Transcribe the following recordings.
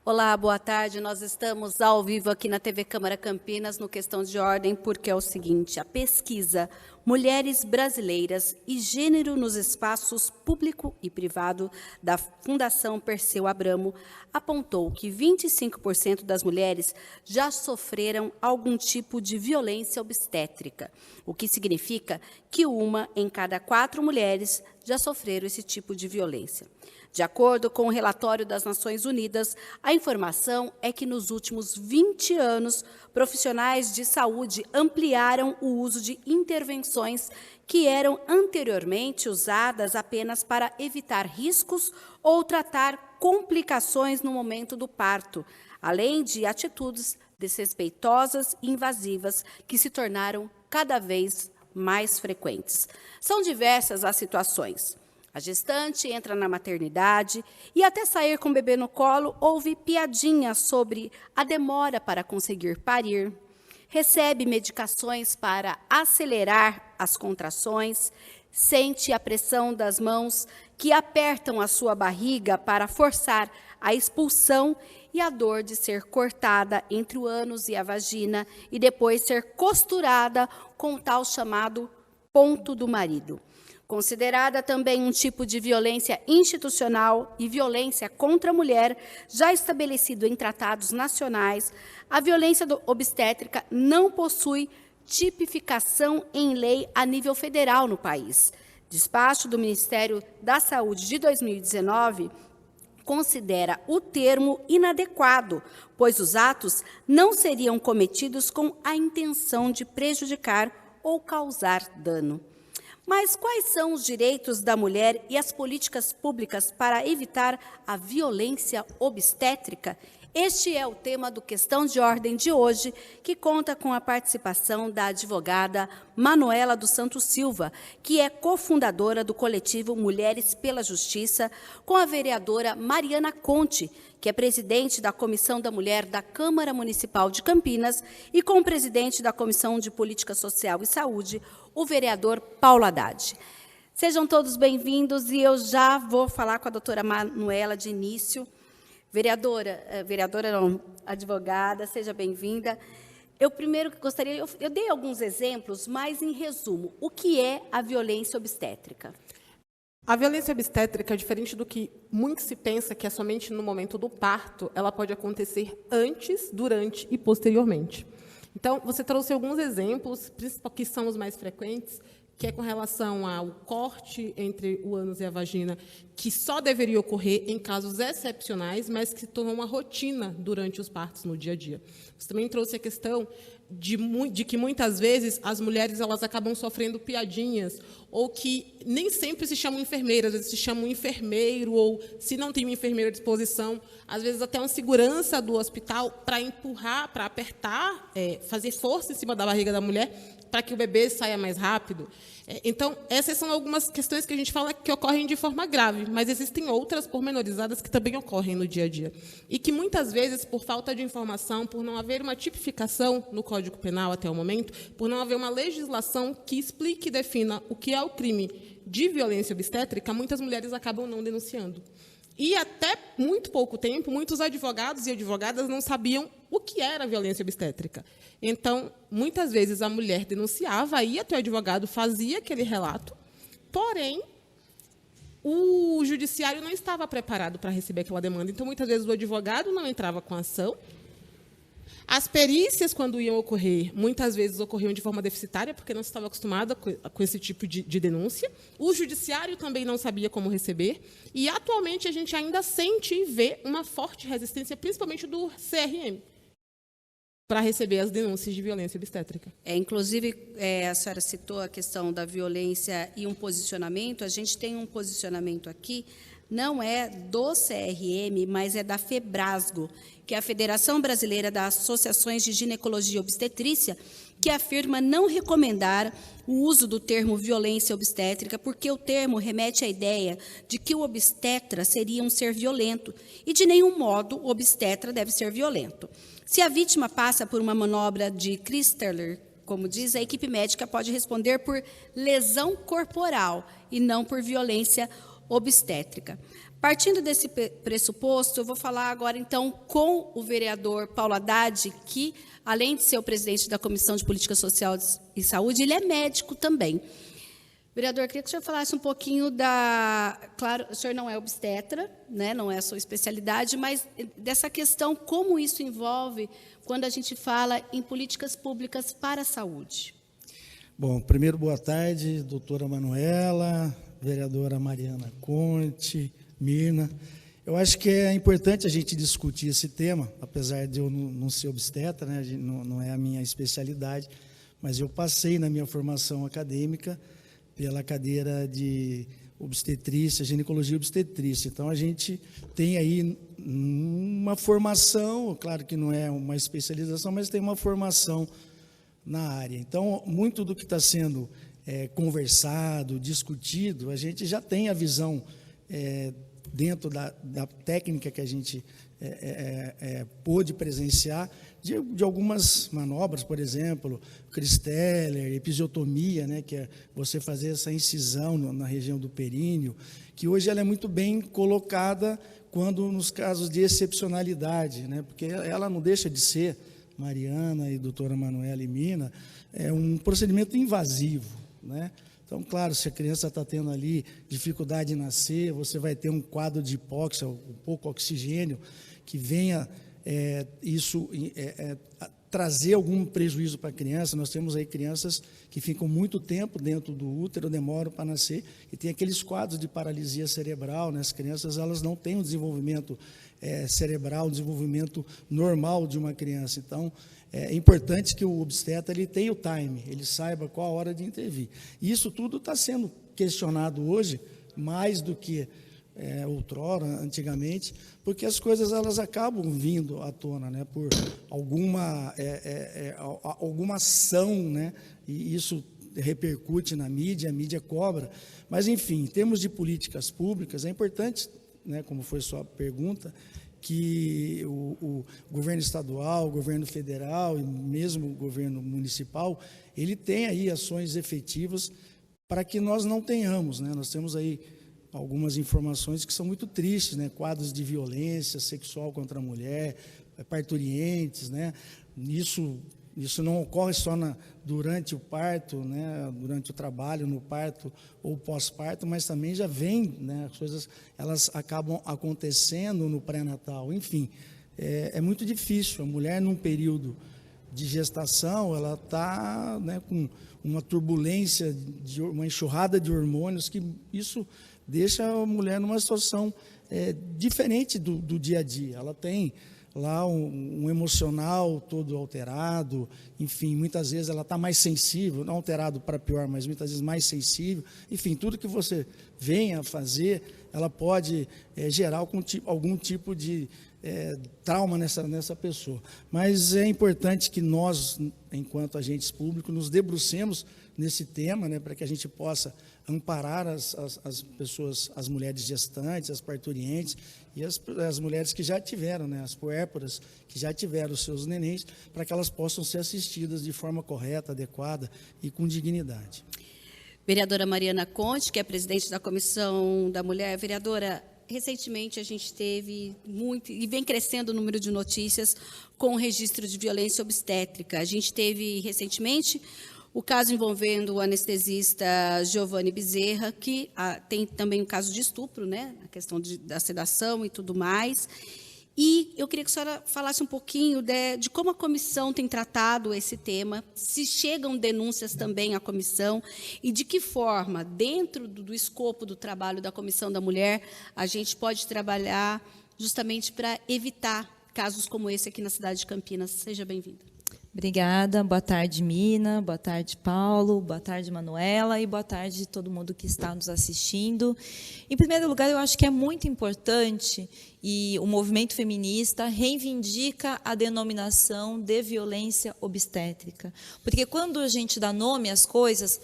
Olá, boa tarde. Nós estamos ao vivo aqui na TV Câmara Campinas no Questão de Ordem, porque é o seguinte, a pesquisa Mulheres Brasileiras e Gênero nos Espaços Público e Privado da Fundação Perseu Abramo apontou que 25% das mulheres já sofreram algum tipo de violência obstétrica, o que significa que 1 em cada 4 mulheres já sofreram esse tipo de violência. De acordo com o relatório das Nações Unidas, a informação é que nos últimos 20 anos, profissionais de saúde ampliaram o uso de intervenções que eram anteriormente usadas apenas para evitar riscos ou tratar complicações no momento do parto, além de atitudes desrespeitosas e invasivas que se tornaram cada vez mais frequentes. São diversas as situações. A gestante entra na maternidade e, até sair com o bebê no colo, ouve piadinhas sobre a demora para conseguir parir, recebe medicações para acelerar as contrações, sente a pressão das mãos que apertam a sua barriga para forçar a expulsão e a dor de ser cortada entre o ânus e a vagina e depois ser costurada com o tal chamado ponto do marido. Considerada também um tipo de violência institucional e violência contra a mulher, já estabelecido em tratados nacionais, a violência obstétrica não possui tipificação em lei a nível federal no país. Despacho do Ministério da Saúde de 2019 considera o termo inadequado, pois os atos não seriam cometidos com a intenção de prejudicar ou causar dano. Mas quais são os direitos da mulher e as políticas públicas para evitar a violência obstétrica? Este é o tema do Questão de Ordem de hoje, que conta com a participação da advogada Manuela dos Santos Silva, que é cofundadora do coletivo Mulheres pela Justiça, com a vereadora Mariana Conte, que é presidente da Comissão da Mulher da Câmara Municipal de Campinas, e com o presidente da Comissão de Política Social e Saúde, o vereador Paulo Haddad. Sejam todos bem-vindos e eu já vou falar com a doutora Manuela de início. Vereadora não, advogada, seja bem-vinda. Eu primeiro gostaria, eu dei alguns exemplos, mas em resumo, o que é a violência obstétrica? A violência obstétrica, diferente do que muito se pensa, que é somente no momento do parto, ela pode acontecer antes, durante e posteriormente. Então, você trouxe alguns exemplos, que são os mais frequentes, que é com relação ao corte entre o ânus e a vagina, que só deveria ocorrer em casos excepcionais, mas que se tornou uma rotina durante os partos no dia a dia. Você também trouxe a questão de que, muitas vezes, as mulheres elas acabam sofrendo piadinhas, ou que nem sempre se chamam enfermeiras, às vezes se chamam enfermeiro, ou, se não tem um enfermeiro à disposição, às vezes até uma segurança do hospital para empurrar, para apertar, fazer força em cima da barriga da mulher, para que o bebê saia mais rápido. Então, essas são algumas questões que a gente fala que ocorrem de forma grave, mas existem outras pormenorizadas que também ocorrem no dia a dia. E que, muitas vezes, por falta de informação, por não haver uma tipificação no Código Penal até o momento, por não haver uma legislação que explique e defina o que é o crime de violência obstétrica, muitas mulheres acabam não denunciando. E, até muito pouco tempo, muitos advogados e advogadas não sabiam o que era violência obstétrica. Então, muitas vezes, a mulher denunciava, ia até o advogado, fazia aquele relato, porém, o judiciário não estava preparado para receber aquela demanda. Então, muitas vezes, o advogado não entrava com a ação. As perícias, quando iam ocorrer, muitas vezes ocorriam de forma deficitária, porque não se estava acostumada com esse tipo de denúncia. O judiciário também não sabia como receber. E, atualmente, a gente ainda sente e vê uma forte resistência, principalmente do CRM, para receber as denúncias de violência obstétrica. Inclusive, a senhora citou a questão da violência e um posicionamento. A gente tem um posicionamento aqui, não é do CRM, mas é da FEBRASGO, que é a Federação Brasileira das Associações de Ginecologia e Obstetrícia, que afirma não recomendar o uso do termo violência obstétrica, porque o termo remete à ideia de que o obstetra seria um ser violento, e de nenhum modo o obstetra deve ser violento. Se a vítima passa por uma manobra de Christeller, como diz, a equipe médica pode responder por lesão corporal e não por violência obstétrica. Partindo desse pressuposto, eu vou falar agora, então, com o vereador Paulo Haddad, que, além de ser o presidente da Comissão de Política Social e Saúde, ele é médico também. Vereador, queria que o senhor falasse um pouquinho da... Claro, o senhor não é obstetra, né, não é a sua especialidade, mas dessa questão, como isso envolve quando a gente fala em políticas públicas para a saúde. Bom, primeiro, boa tarde, doutora Manuela, vereadora Mariana Conte, Mirna. Eu acho que é importante a gente discutir esse tema, apesar de eu não ser obstetra, né, não é a minha especialidade, mas eu passei na minha formação acadêmica pela cadeira de obstetrícia, ginecologia e obstetrícia. Então, a gente tem aí uma formação, claro que não é uma especialização, mas tem uma formação na área. Então, muito do que está sendo conversado, discutido, a gente já tem a visão dentro da técnica que a gente pôde presenciar de algumas manobras, por exemplo, Christeller, episiotomia, né, que é você fazer essa incisão na região do períneo, que hoje ela é muito bem colocada quando nos casos de excepcionalidade, né, porque ela não deixa de ser, Mariana e doutora Manuela e Mina, é um procedimento invasivo, né? Então, claro, se a criança está tendo ali dificuldade em nascer, você vai ter um quadro de hipóxia, um pouco oxigênio, que venha trazer algum prejuízo para a criança. Nós temos aí crianças que ficam muito tempo dentro do útero, demoram para nascer, e tem aqueles quadros de paralisia cerebral, né? As crianças elas não têm um desenvolvimento cerebral, um desenvolvimento normal de uma criança. Então, é importante que o obstetra ele tenha o time, ele saiba qual a hora de intervir. E isso tudo está sendo questionado hoje, mais do que outrora, antigamente, porque as coisas elas acabam vindo à tona, né, por alguma ação, né, e isso repercute na mídia, a mídia cobra. Mas, enfim, em termos de políticas públicas, é importante, né, como foi sua pergunta, que o governo estadual, o governo federal e mesmo o governo municipal, ele tem aí ações efetivas para que nós não tenhamos, né? Nós temos aí algumas informações que são muito tristes, né? Quadros de violência sexual contra a mulher, parturientes, né? Isso não ocorre só durante o parto, né, durante o trabalho no parto ou pós-parto, mas também já vem, né, as coisas elas acabam acontecendo no pré-natal. Enfim, é muito difícil. A mulher, num período de gestação, ela está, né, com uma turbulência, uma enxurrada de hormônios, que isso deixa a mulher numa situação diferente do dia a dia. Ela tem lá um emocional todo alterado, enfim, muitas vezes ela está mais sensível, não alterado para pior, mas muitas vezes mais sensível. Enfim, tudo que você venha a fazer, ela pode gerar algum tipo de trauma nessa pessoa. Mas é importante que nós, enquanto agentes públicos, nos debrucemos nesse tema, né, para que a gente possa amparar as pessoas, as mulheres gestantes, as parturientes e as mulheres que já tiveram, né, as puérperas, que já tiveram os seus nenéns, para que elas possam ser assistidas de forma correta, adequada e com dignidade. Vereadora Mariana Conte, que é presidente da Comissão da Mulher. Vereadora, recentemente a gente teve muito, e vem crescendo o número de notícias com o registro de violência obstétrica. A gente teve recentemente o caso envolvendo o anestesista Giovanni Bezerra, que tem também o caso de estupro, né, a questão da sedação e tudo mais. E eu queria que a senhora falasse um pouquinho de como a comissão tem tratado esse tema, se chegam denúncias também à comissão e de que forma, dentro do escopo do trabalho da Comissão da Mulher, a gente pode trabalhar justamente para evitar casos como esse aqui na cidade de Campinas. Seja bem-vinda. Obrigada. Boa tarde, Mina. Boa tarde, Paulo. Boa tarde, Manuela. E boa tarde a todo mundo que está nos assistindo. Em primeiro lugar, eu acho que é muito importante e o movimento feminista reivindica a denominação de violência obstétrica. Porque quando a gente dá nome às coisas,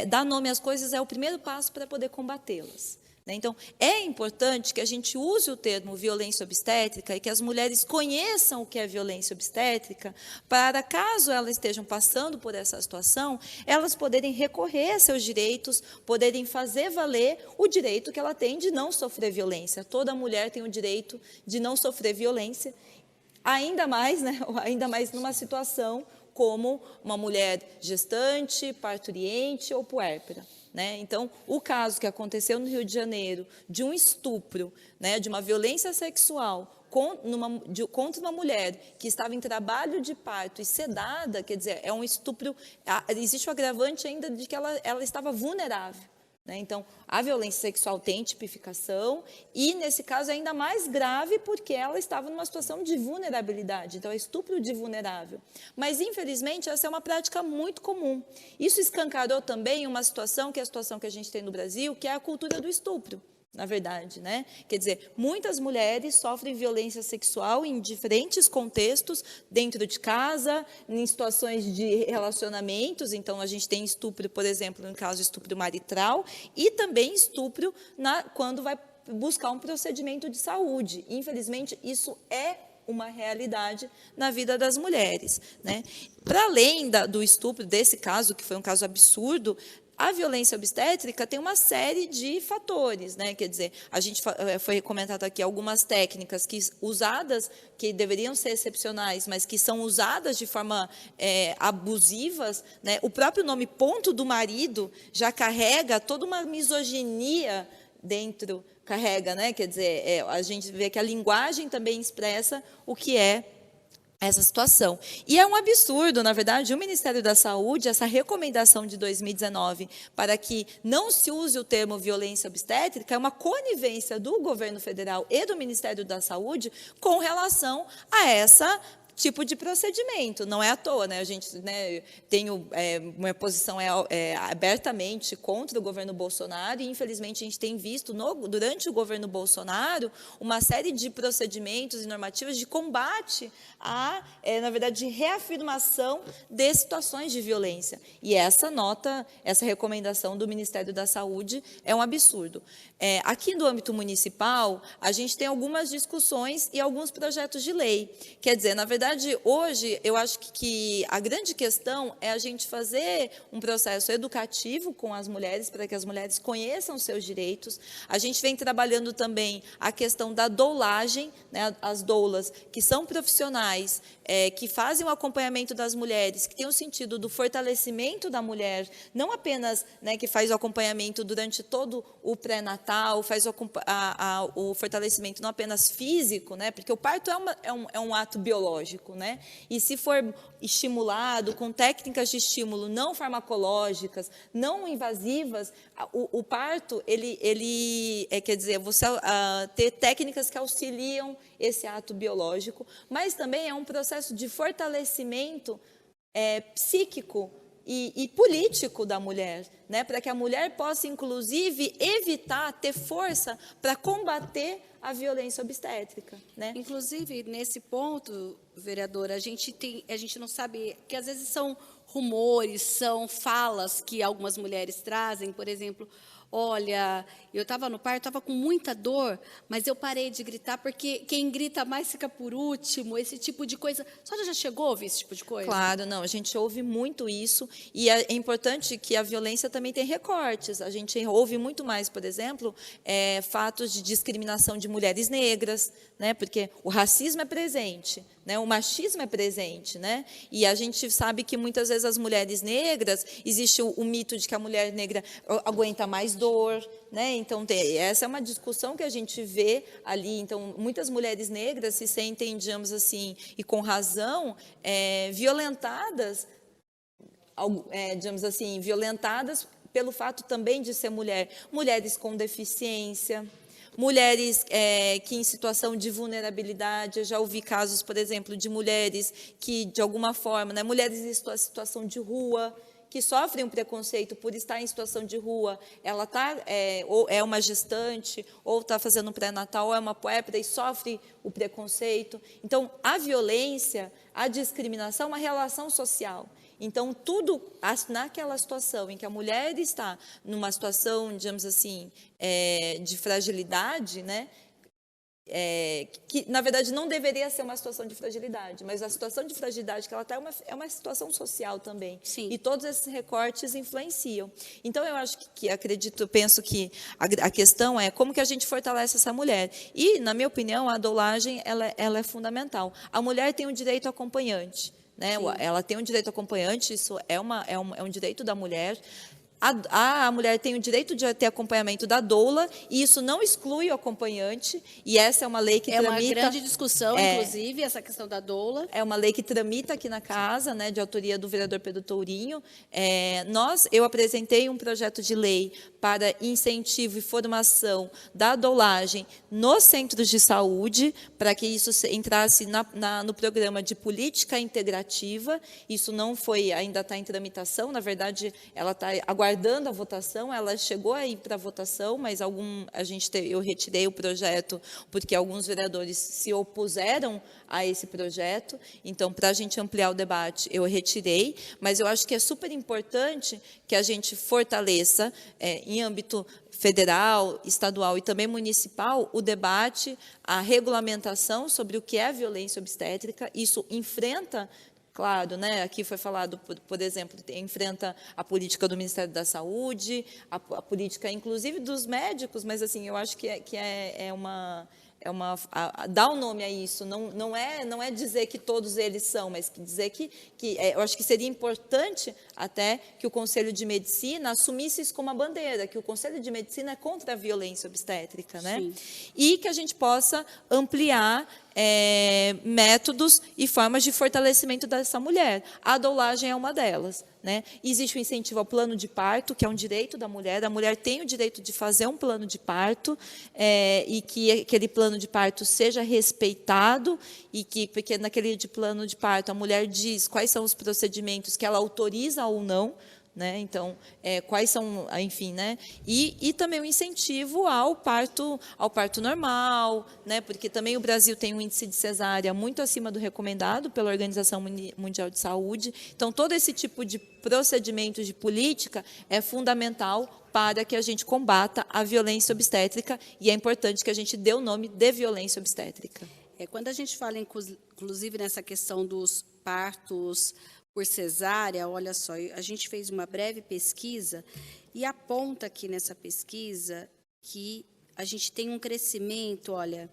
dar nome às coisas é o primeiro passo para poder combatê-las. né? Então, é importante que a gente use o termo violência obstétrica e que as mulheres conheçam o que é violência obstétrica, para, caso elas estejam passando por essa situação, elas poderem recorrer a seus direitos, poderem fazer valer o direito que ela tem de não sofrer violência. Toda mulher tem o direito de não sofrer violência, ainda mais, né, ainda mais numa situação como uma mulher gestante, parturiente ou puérpera, né? Então, o caso que aconteceu no Rio de Janeiro, de um estupro, né, de uma violência sexual contra uma mulher que estava em trabalho de parto e sedada, quer dizer, é um estupro, existe o agravante ainda de que ela estava vulnerável. Então, a violência sexual tem tipificação e, nesse caso, é ainda mais grave porque ela estava numa situação de vulnerabilidade. Então, é estupro de vulnerável. Mas, infelizmente, essa é uma prática muito comum. Isso escancarou também uma situação, que é a situação que a gente tem no Brasil, que é a cultura do estupro. Na verdade, né? Quer dizer, muitas mulheres sofrem violência sexual em diferentes contextos, dentro de casa, em situações de relacionamentos. Então, a gente tem estupro, por exemplo, no caso estupro marital, e também estupro quando vai buscar um procedimento de saúde. Infelizmente, isso é uma realidade na vida das mulheres, né? Para além do estupro, desse caso, que foi um caso absurdo, a violência obstétrica tem uma série de fatores, né? Quer dizer, a gente foi comentado aqui algumas técnicas usadas, que deveriam ser excepcionais, mas que são usadas de forma abusivas, né? O próprio nome ponto do marido já carrega toda uma misoginia dentro, carrega, né? Quer dizer, a gente vê que a linguagem também expressa o que é essa situação. E é um absurdo, na verdade, o Ministério da Saúde, essa recomendação de 2019 para que não se use o termo violência obstétrica, é uma conivência do governo federal e do Ministério da Saúde com relação a essa tipo de procedimento. Não é à toa, né? A gente, né, tem uma posição abertamente contra o governo Bolsonaro e, infelizmente, a gente tem visto, durante o governo Bolsonaro, uma série de procedimentos e normativas de combate na verdade, de reafirmação de situações de violência. E essa recomendação do Ministério da Saúde é um absurdo. Aqui no âmbito municipal, a gente tem algumas discussões e alguns projetos de lei. Quer dizer, na verdade, hoje, eu acho que a grande questão é a gente fazer um processo educativo com as mulheres, para que as mulheres conheçam seus direitos. A gente vem trabalhando também a questão da doulagem, né, as doulas, que são profissionais, que fazem o acompanhamento das mulheres, que tem o sentido do fortalecimento da mulher, não apenas, né, que faz o acompanhamento durante todo o pré-natal, faz o fortalecimento não apenas físico, né, porque o parto é um ato biológico, né, e se for estimulado com técnicas de estímulo não farmacológicas, não invasivas, o parto, quer dizer, você ter técnicas que auxiliam esse ato biológico, mas também é um processo de fortalecimento psíquico e político da mulher, né, para que a mulher possa, inclusive, ter força para combater a violência obstétrica, né? Inclusive, nesse ponto, vereadora, a gente não sabe, que às vezes são rumores, são falas que algumas mulheres trazem, por exemplo, olha, eu estava no parto, estava com muita dor, mas eu parei de gritar, porque quem grita mais fica por último, esse tipo de coisa. A senhora já chegou a ouvir esse tipo de coisa? Claro, não, a gente ouve muito isso, e é importante que a violência também tem recortes. A gente ouve muito mais, por exemplo, fatos de discriminação de mulheres negras, né, porque o racismo é presente, né, o machismo é presente, né, e a gente sabe que muitas vezes as mulheres negras, existe o mito de que a mulher negra aguenta mais dor, né? Então, essa é uma discussão que a gente vê ali. Então, muitas mulheres negras se sentem, digamos assim, e com razão, violentadas, digamos assim, violentadas pelo fato também de ser mulher. Mulheres com deficiência, mulheres que em situação de vulnerabilidade. Eu já ouvi casos, por exemplo, de mulheres que, de alguma forma, né, mulheres em situação de rua, que sofrem um preconceito por estar em situação de rua, ela ou é uma gestante, ou está fazendo um pré-natal, ou é uma puérpera e sofre o preconceito. Então, a violência, a discriminação é uma relação social. Então, tudo naquela situação em que a mulher está numa situação, digamos assim, de fragilidade, né? Que, na verdade, não deveria ser uma situação de fragilidade, mas a situação de fragilidade que ela está é uma situação social também. Sim. E todos esses recortes influenciam. Então, eu acho penso que a questão é como que a gente fortalece essa mulher. E, na minha opinião, a dolagem ela é fundamental. A mulher tem um direito acompanhante. Né? Ela tem um direito acompanhante, isso é um direito da mulher. A mulher tem o direito de ter acompanhamento da doula, e isso não exclui o acompanhante, e essa é uma lei que tramita... É uma grande discussão, inclusive, essa questão da doula. É uma lei que tramita aqui na casa, né, de autoria do vereador Pedro Tourinho. Eu apresentei um projeto de lei para incentivo e formação da doulagem nos centros de saúde, para que isso entrasse no programa de política integrativa. Isso não foi, ainda está em tramitação, na verdade, ela está aguardando a votação, ela chegou a ir para a votação, mas eu retirei o projeto porque alguns vereadores se opuseram a esse projeto. Então, para a gente ampliar o debate, eu retirei, mas eu acho que é super importante que a gente fortaleça, em âmbito federal, estadual e também municipal, o debate, a regulamentação sobre o que é violência obstétrica. Isso enfrenta... Claro, né? Aqui foi falado, por exemplo, enfrenta a política do Ministério da Saúde, a política, inclusive, dos médicos, mas assim, eu acho que dá um nome a isso, não é dizer que todos eles são, mas dizer que eu acho que seria importante até que o Conselho de Medicina assumisse isso como uma bandeira, que o Conselho de Medicina é contra a violência obstétrica, né? Sim. E que a gente possa ampliar métodos e formas de fortalecimento dessa mulher. A doulagem é uma delas. Né? Existe o incentivo ao plano de parto, que é um direito da mulher. A mulher tem o direito de fazer um plano de parto, e que aquele plano de parto seja respeitado, porque naquele plano de parto a mulher diz quais são os procedimentos que ela autoriza ou não. Né? Então, quais são, enfim, né? E também o incentivo ao parto normal, né? Porque também o Brasil tem um índice de cesárea muito acima do recomendado pela Organização Mundial de Saúde. Então, todo esse tipo de procedimento de política é fundamental para que a gente combata a violência obstétrica, e é importante que a gente dê o nome de violência obstétrica. Quando a gente fala, inclusive, nessa questão dos partos por cesárea, olha só, a gente fez uma breve pesquisa e aponta aqui nessa pesquisa que a gente tem um crescimento, olha,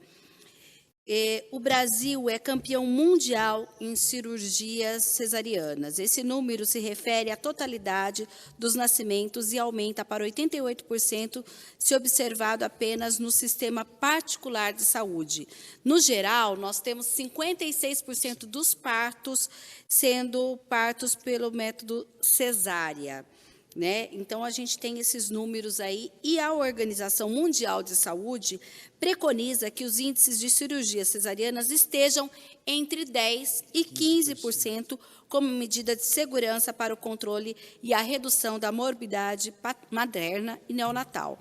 o Brasil é campeão mundial em cirurgias cesarianas. Esse número se refere à totalidade dos nascimentos e aumenta para 88% se observado apenas no sistema particular de saúde. No geral, nós temos 56% dos partos sendo partos pelo método cesárea. Né? Então, a gente tem esses números aí, e a Organização Mundial de Saúde preconiza que os índices de cirurgias cesarianas estejam entre 10% e 15% como medida de segurança para o controle e a redução da morbidade materna e neonatal.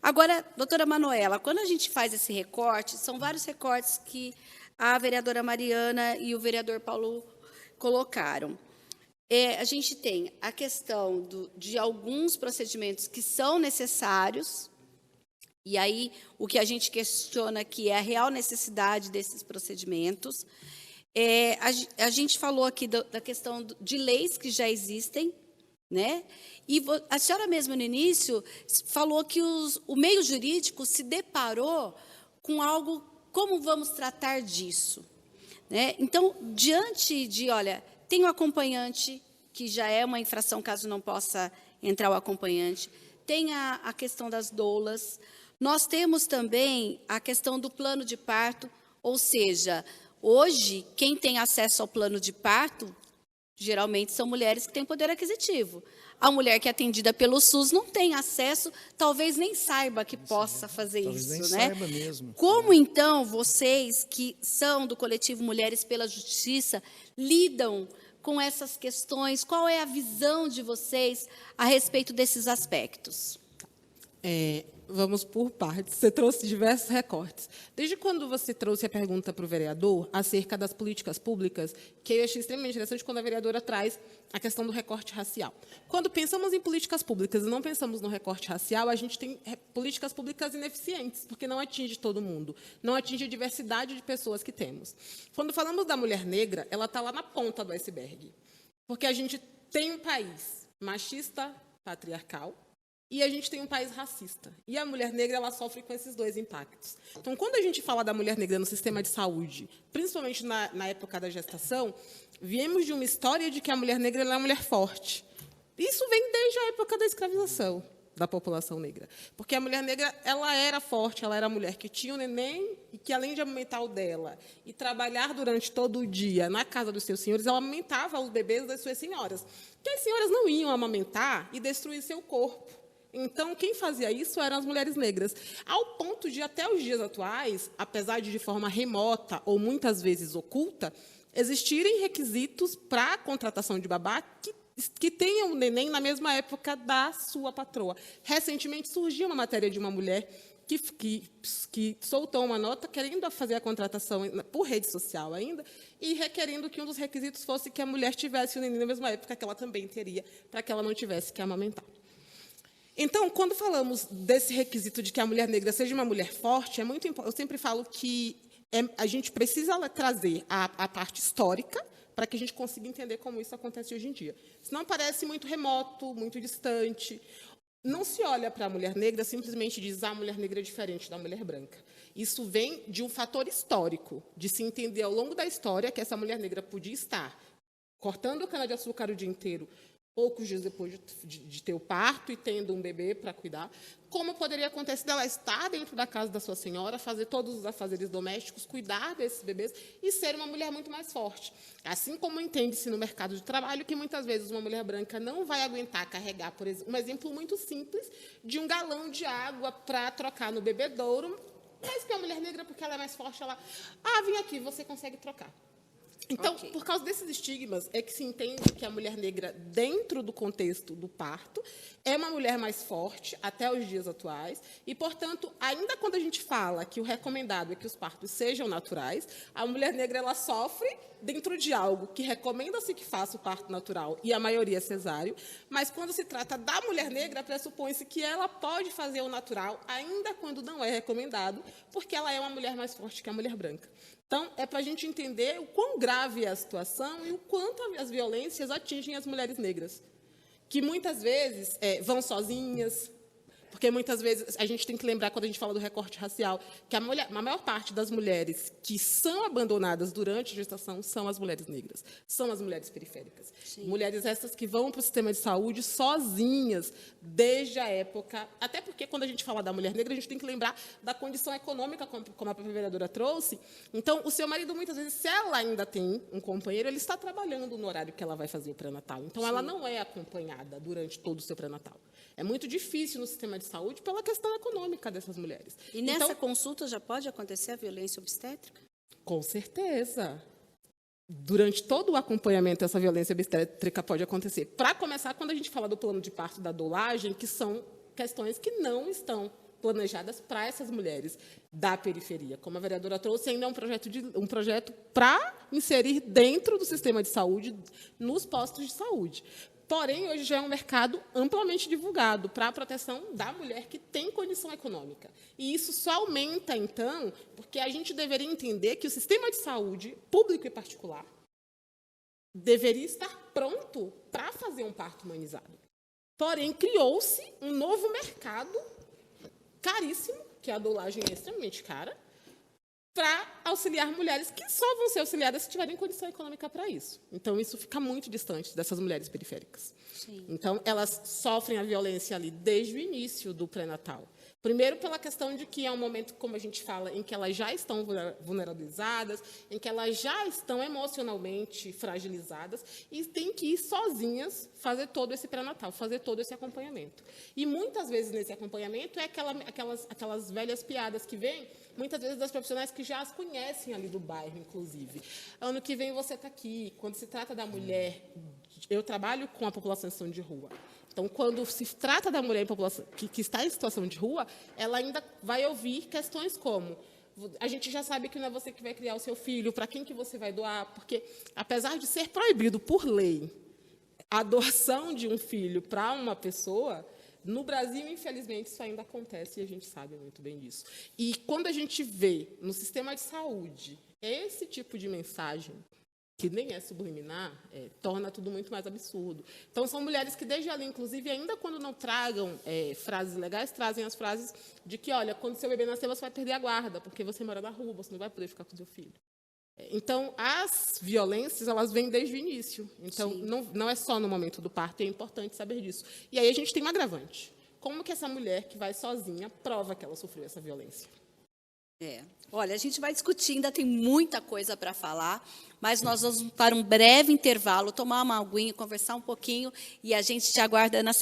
Agora, doutora Manuela, quando a gente faz esse recorte, são vários recortes que a vereadora Mariana e o vereador Paulo colocaram. A gente tem a questão de alguns procedimentos que são necessários, e aí o que a gente questiona aqui é a real necessidade desses procedimentos. A gente falou aqui da questão de leis que já existem, né? E a senhora mesma no início falou que o meio jurídico se deparou com algo, como vamos tratar disso? Né? Então, diante de, olha, tem o acompanhante, que já é uma infração caso não possa entrar o acompanhante. Tem a questão das doulas. Nós temos também a questão do plano de parto, ou seja, hoje, quem tem acesso ao plano de parto, geralmente são mulheres que têm poder aquisitivo. A mulher que é atendida pelo SUS não tem acesso, talvez nem saiba que possa fazer isso. Talvez nem saiba mesmo. Como, então, vocês, que são do coletivo Mulheres pela Justiça, lidam com essas questões? Qual é a visão de vocês a respeito desses aspectos? Vamos por partes. Você trouxe diversos recortes. Desde quando você trouxe a pergunta para o vereador acerca das políticas públicas, que eu achei extremamente interessante quando a vereadora traz a questão do recorte racial. Quando pensamos em políticas públicas e não pensamos no recorte racial, a gente tem políticas públicas ineficientes, porque não atinge todo mundo, não atinge a diversidade de pessoas que temos. Quando falamos da mulher negra, ela está lá na ponta do iceberg, porque a gente tem um país machista, patriarcal, e a gente tem um país racista. E a mulher negra ela sofre com esses dois impactos. Então, quando a gente fala da mulher negra no sistema de saúde, principalmente na época da gestação, viemos de uma história de que a mulher negra é uma mulher forte. Isso vem desde a época da escravização da população negra. Porque a mulher negra ela era forte, ela era a mulher que tinha o neném e que, além de amamentar o dela e trabalhar durante todo o dia na casa dos seus senhores, ela amamentava os bebês das suas senhoras. Porque as senhoras não iam amamentar e destruir seu corpo. Então, quem fazia isso eram as mulheres negras. Ao ponto de, até os dias atuais, apesar de forma remota ou muitas vezes oculta, existirem requisitos para a contratação de babá que tenham um neném na mesma época da sua patroa. Recentemente, surgiu uma matéria de uma mulher que soltou uma nota querendo fazer a contratação por rede social ainda e requerendo que um dos requisitos fosse que a mulher tivesse o neném na mesma época que ela também teria, para que ela não tivesse que amamentar. Então, quando falamos desse requisito de que a mulher negra seja uma mulher forte, é muito importante. Eu sempre falo que a gente precisa trazer a parte histórica para que a gente consiga entender como isso acontece hoje em dia. Senão parece muito remoto, muito distante. Não se olha para a mulher negra simplesmente diz a mulher negra é diferente da mulher branca. Isso vem de um fator histórico, de se entender ao longo da história que essa mulher negra podia estar cortando cana-de-açúcar o dia inteiro, poucos dias depois de ter o parto e tendo um bebê para cuidar, como poderia acontecer dela estar dentro da casa da sua senhora, fazer todos os afazeres domésticos, cuidar desses bebês e ser uma mulher muito mais forte. Assim como entende-se no mercado de trabalho que, muitas vezes, uma mulher branca não vai aguentar carregar, por exemplo, um exemplo muito simples, de um galão de água para trocar no bebedouro, mas que a mulher negra, porque ela é mais forte, ela... vem aqui, você consegue trocar. Então, por causa desses estigmas, é que se entende que a mulher negra, dentro do contexto do parto, é uma mulher mais forte até os dias atuais e, portanto, ainda quando a gente fala que o recomendado é que os partos sejam naturais, a mulher negra ela sofre dentro de algo que recomenda-se que faça o parto natural e a maioria é cesáreo, mas quando se trata da mulher negra, pressupõe-se que ela pode fazer o natural, ainda quando não é recomendado, porque ela é uma mulher mais forte que a mulher branca. Então, é para a gente entender o quão grave é a situação e o quanto as violências atingem as mulheres negras, que muitas vezes vão sozinhas, porque muitas vezes a gente tem que lembrar, quando a gente fala do recorte racial, que a maior parte das mulheres que são abandonadas durante a gestação são as mulheres negras, são as mulheres periféricas. Sim. Mulheres essas que vão para o sistema de saúde sozinhas, desde a época... Até porque, quando a gente fala da mulher negra, a gente tem que lembrar da condição econômica, como a própria vereadora trouxe. Então, o seu marido, muitas vezes, se ela ainda tem um companheiro, ele está trabalhando no horário que ela vai fazer o pré-natal. Então, sim, ela não é acompanhada durante todo o seu pré-natal. É muito difícil no sistema de saúde pela questão econômica dessas mulheres. E nessa consulta já pode acontecer a violência obstétrica? Com certeza. Durante todo o acompanhamento, essa violência obstétrica pode acontecer. Para começar, quando a gente fala do plano de parto e da dolagem, que são questões que não estão planejadas para essas mulheres da periferia. Como a vereadora trouxe, ainda é um projeto para inserir dentro do sistema de saúde, nos postos de saúde. Porém, hoje já é um mercado amplamente divulgado para a proteção da mulher que tem condição econômica. E isso só aumenta, então, porque a gente deveria entender que o sistema de saúde, público e particular, deveria estar pronto para fazer um parto humanizado. Porém, criou-se um novo mercado caríssimo, que a dolagem é extremamente cara, para auxiliar mulheres que só vão ser auxiliadas se tiverem condição econômica para isso. Então, isso fica muito distante dessas mulheres periféricas. Sim. Então, elas sofrem a violência ali desde o início do pré-natal. Primeiro, pela questão de que é um momento, como a gente fala, em que elas já estão vulnerabilizadas, em que elas já estão emocionalmente fragilizadas e têm que ir sozinhas fazer todo esse pré-natal, fazer todo esse acompanhamento. E, muitas vezes, nesse acompanhamento, é aquelas velhas piadas que vêm, muitas vezes, das profissionais que já as conhecem ali do bairro, inclusive. Ano que vem você está aqui. Quando se trata da mulher, eu trabalho com a população em situação de rua. Então, quando se trata da mulher em população, que está em situação de rua, ela ainda vai ouvir questões como: a gente já sabe que não é você que vai criar o seu filho, para quem que você vai doar, porque, apesar de ser proibido por lei a doação de um filho para uma pessoa, no Brasil, infelizmente, isso ainda acontece, e a gente sabe muito bem disso. E quando a gente vê no sistema de saúde esse tipo de mensagem, que nem é subliminar, torna tudo muito mais absurdo. Então, são mulheres que, desde ali, inclusive, ainda quando não tragam frases legais, trazem as frases de que, olha, quando seu bebê nascer, você vai perder a guarda, porque você mora na rua, você não vai poder ficar com seu filho. Então, as violências, elas vêm desde o início. Então, não é só no momento do parto, é importante saber disso. E aí a gente tem um agravante. Como que essa mulher que vai sozinha prova que ela sofreu essa violência? Olha, a gente vai discutir, ainda tem muita coisa para falar, mas nós vamos para um breve intervalo, tomar uma aguinha, conversar um pouquinho, e a gente te aguarda na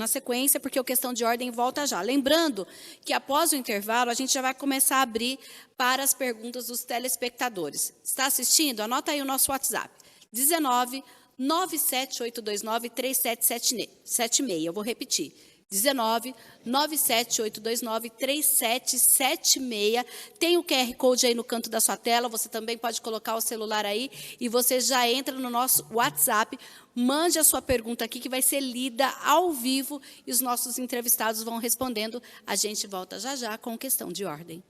sequência, porque o Questão de Ordem volta já. Lembrando que, após o intervalo, a gente já vai começar a abrir para as perguntas dos telespectadores. Está assistindo? Anota aí o nosso WhatsApp, 19 97829 3776. Eu vou repetir. 19 97829 3776. Tem o QR Code aí no canto da sua tela, você também pode colocar o celular aí e você já entra no nosso WhatsApp, mande a sua pergunta aqui que vai ser lida ao vivo e os nossos entrevistados vão respondendo. A gente volta já já com Questão de Ordem.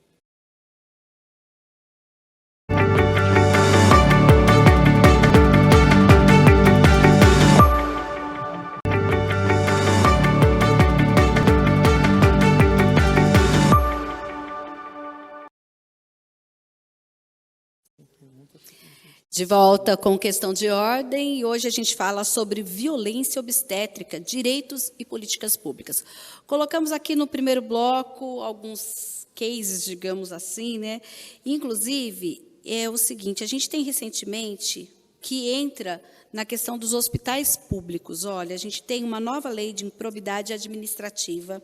De volta com Questão de Ordem, e hoje a gente fala sobre violência obstétrica, direitos e políticas públicas. Colocamos aqui no primeiro bloco alguns cases, digamos assim, né? Inclusive, é o seguinte, a gente tem recentemente que entra na questão dos hospitais públicos. Olha, a gente tem uma nova lei de improbidade administrativa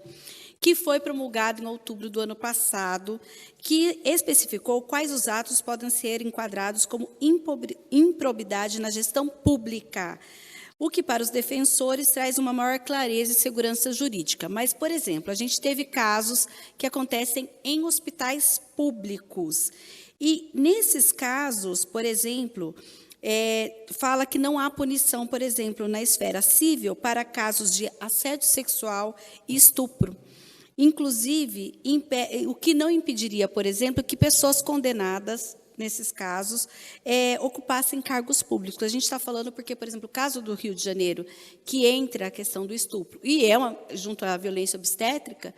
que foi promulgada em outubro do ano passado, que especificou quais os atos podem ser enquadrados como improbidade na gestão pública, o que para os defensores traz uma maior clareza e segurança jurídica. Mas, por exemplo, a gente teve casos que acontecem em hospitais públicos. E, nesses casos, por exemplo, fala que não há punição, por exemplo, na esfera civil para casos de assédio sexual e estupro. Inclusive, o que não impediria, por exemplo, que pessoas condenadas, nesses casos, ocupassem cargos públicos. A gente está falando porque, por exemplo, o caso do Rio de Janeiro, que entra a questão do estupro, e junto à violência obstétrica,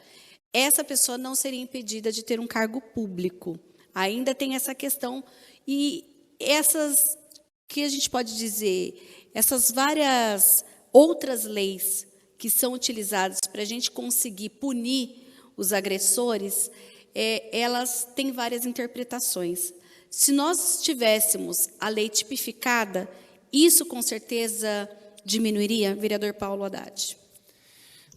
essa pessoa não seria impedida de ter um cargo público. Ainda tem essa questão, e essas, que a gente pode dizer, essas várias outras leis que são utilizadas para a gente conseguir punir os agressores, elas têm várias interpretações. Se nós tivéssemos a lei tipificada, isso com certeza diminuiria, vereador Paulo Haddad.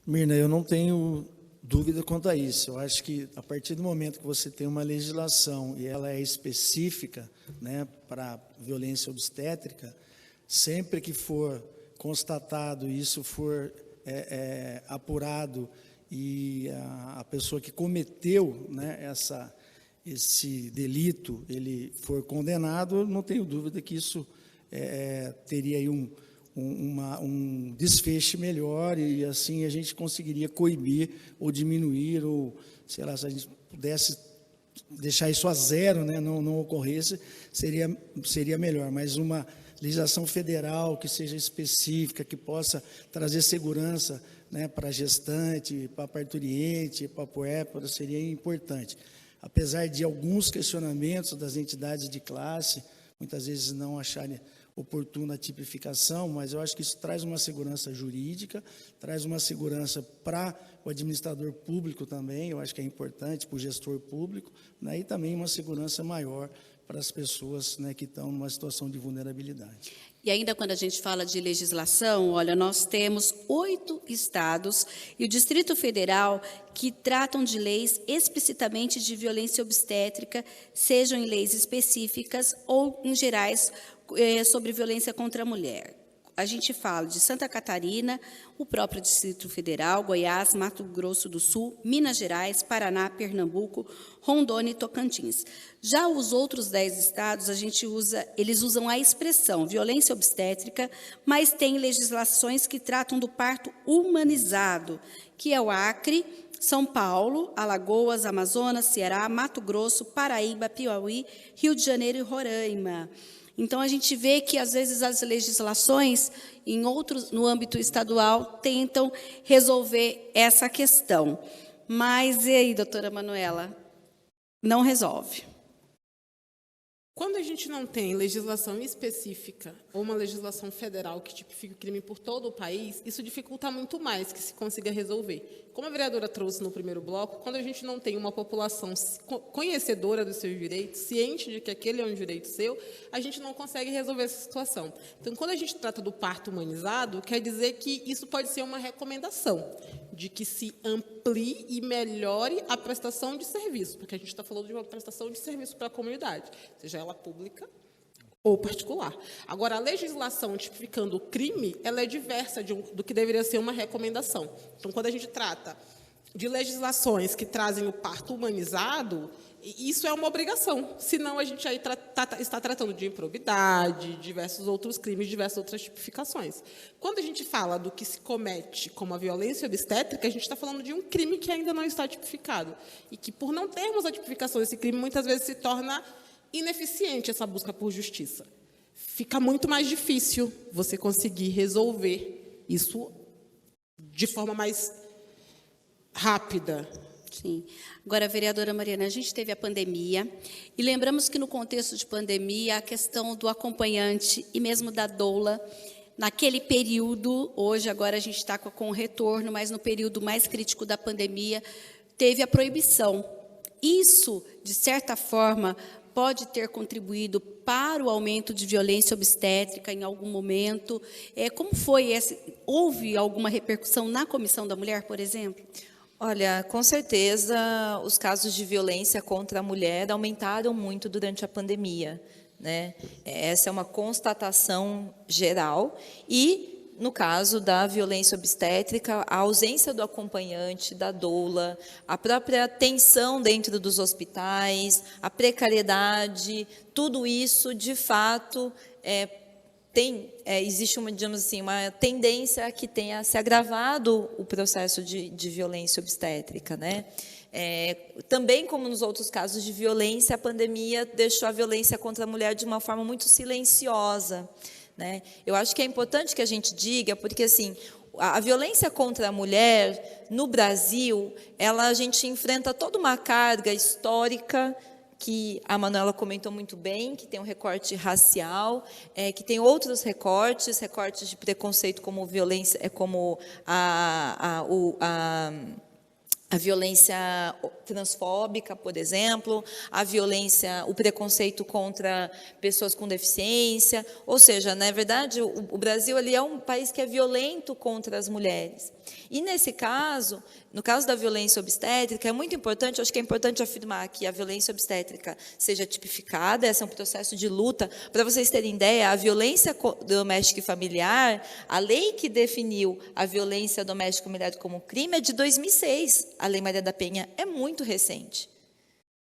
Mirna, eu não tenho dúvida quanto a isso. Eu acho que, a partir do momento que você tem uma legislação e ela é específica, né, para violência obstétrica, sempre que for constatado, isso for apurado e a pessoa que cometeu, né, esse delito, ele for condenado, não tenho dúvida que isso teria aí um desfecho melhor e assim a gente conseguiria coibir ou diminuir, ou sei lá, se a gente pudesse deixar isso a zero, né, não ocorresse, seria melhor, mas uma legislação federal que seja específica, que possa trazer segurança, né, para a gestante, para a parturiente, para a puérpera, seria importante. Apesar de alguns questionamentos das entidades de classe, muitas vezes não acharem oportuna a tipificação, mas eu acho que isso traz uma segurança jurídica, traz uma segurança para o administrador público também, eu acho que é importante para o gestor público, né, e também uma segurança maior para as pessoas, né, que estão numa situação de vulnerabilidade. E ainda quando a gente fala de legislação, olha, nós temos 8 estados e o Distrito Federal que tratam de leis explicitamente de violência obstétrica, sejam em leis específicas ou em gerais sobre violência contra a mulher. a gente fala de Santa Catarina, o próprio Distrito Federal, Goiás, Mato Grosso do Sul, Minas Gerais, Paraná, Pernambuco, Rondônia e Tocantins. Já os outros 10 estados, eles usam a expressão violência obstétrica, mas tem legislações que tratam do parto humanizado, que é o Acre, São Paulo, Alagoas, Amazonas, Ceará, Mato Grosso, Paraíba, Piauí, Rio de Janeiro e Roraima. Então, a gente vê que, às vezes, as legislações, no âmbito estadual, tentam resolver essa questão. Mas, e aí, doutora Manuela? Não resolve. Quando a gente não tem legislação específica ou uma legislação federal que tipifique o crime por todo o país, isso dificulta muito mais que se consiga resolver. Como a vereadora trouxe no primeiro bloco, quando a gente não tem uma população conhecedora dos seus direitos, ciente de que aquele é um direito seu, a gente não consegue resolver essa situação. Então, quando a gente trata do parto humanizado, quer dizer que isso pode ser uma recomendação de que se amplie e melhore a prestação de serviço, porque a gente está falando de uma prestação de serviço para a comunidade, seja ela pública ou particular. Agora, a legislação tipificando o crime, ela é diversa do que deveria ser uma recomendação. Então, quando a gente trata de legislações que trazem o parto humanizado, isso é uma obrigação, senão a gente aí está tratando de improbidade, diversos outros crimes, diversas outras tipificações. Quando a gente fala do que se comete como a violência obstétrica, a gente está falando de um crime que ainda não está tipificado, e que, por não termos a tipificação desse crime, muitas vezes se torna ineficiente essa busca por justiça. Fica muito mais difícil você conseguir resolver isso de forma mais rápida. Sim. Agora, vereadora Mariana, a gente teve a pandemia e lembramos que no contexto de pandemia a questão do acompanhante e mesmo da doula, naquele período, hoje agora a gente está com o retorno, mas no período mais crítico da pandemia, teve a proibição. Isso, de certa forma, pode ter contribuído para o aumento de violência obstétrica em algum momento. Como foi esse? Houve alguma repercussão na Comissão da Mulher, por exemplo? Olha, com certeza, os casos de violência contra a mulher aumentaram muito durante a pandemia, né? Essa é uma constatação geral. E, no caso da violência obstétrica, a ausência do acompanhante, da doula, a própria tensão dentro dos hospitais, a precariedade, tudo isso, de fato, existe uma, digamos assim, uma tendência a que tenha se agravado o processo de violência obstétrica, né? Também, como nos outros casos de violência, a pandemia deixou a violência contra a mulher de uma forma muito silenciosa, né? Eu acho que é importante que a gente diga, porque assim, a violência contra a mulher no Brasil, a gente enfrenta toda uma carga histórica que a Manuela comentou muito bem, que tem um recorte racial, que tem outros recortes de preconceito como violência, como a violência transfóbica, por exemplo, o preconceito contra pessoas com deficiência. Ou seja, na verdade, o Brasil ele é um país que é violento contra as mulheres. E, nesse caso, no caso da violência obstétrica, é muito importante, acho que é importante afirmar que a violência obstétrica seja tipificada, esse é um processo de luta. Para vocês terem ideia, a violência doméstica e familiar, a lei que definiu a violência doméstica e familiar como crime é de 2006. A Lei Maria da Penha é muito recente.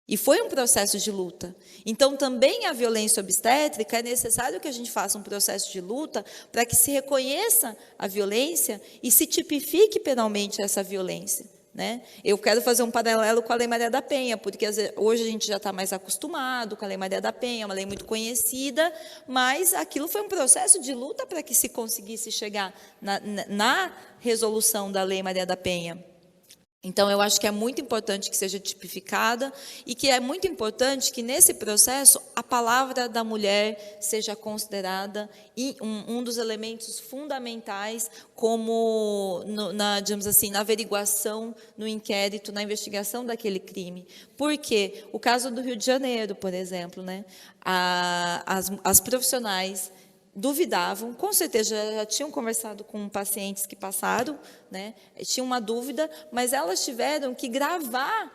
E foi um processo de luta. Então, também a violência obstétrica, é necessário que a gente faça um processo de luta para que se reconheça a violência e se tipifique penalmente essa violência, né? Eu quero fazer um paralelo com a Lei Maria da Penha, porque hoje a gente já está mais acostumado com a Lei Maria da Penha, é uma lei muito conhecida, mas aquilo foi um processo de luta para que se conseguisse chegar na resolução da Lei Maria da Penha. Então, eu acho que é muito importante que seja tipificada e que é muito importante que, nesse processo, a palavra da mulher seja considerada um dos elementos fundamentais como, digamos assim, na averiguação, no inquérito, na investigação daquele crime. Por quê? O caso do Rio de Janeiro, por exemplo, né? As profissionais duvidavam, com certeza já tinham conversado com pacientes que passaram, né? Tinham uma dúvida, mas elas tiveram que gravar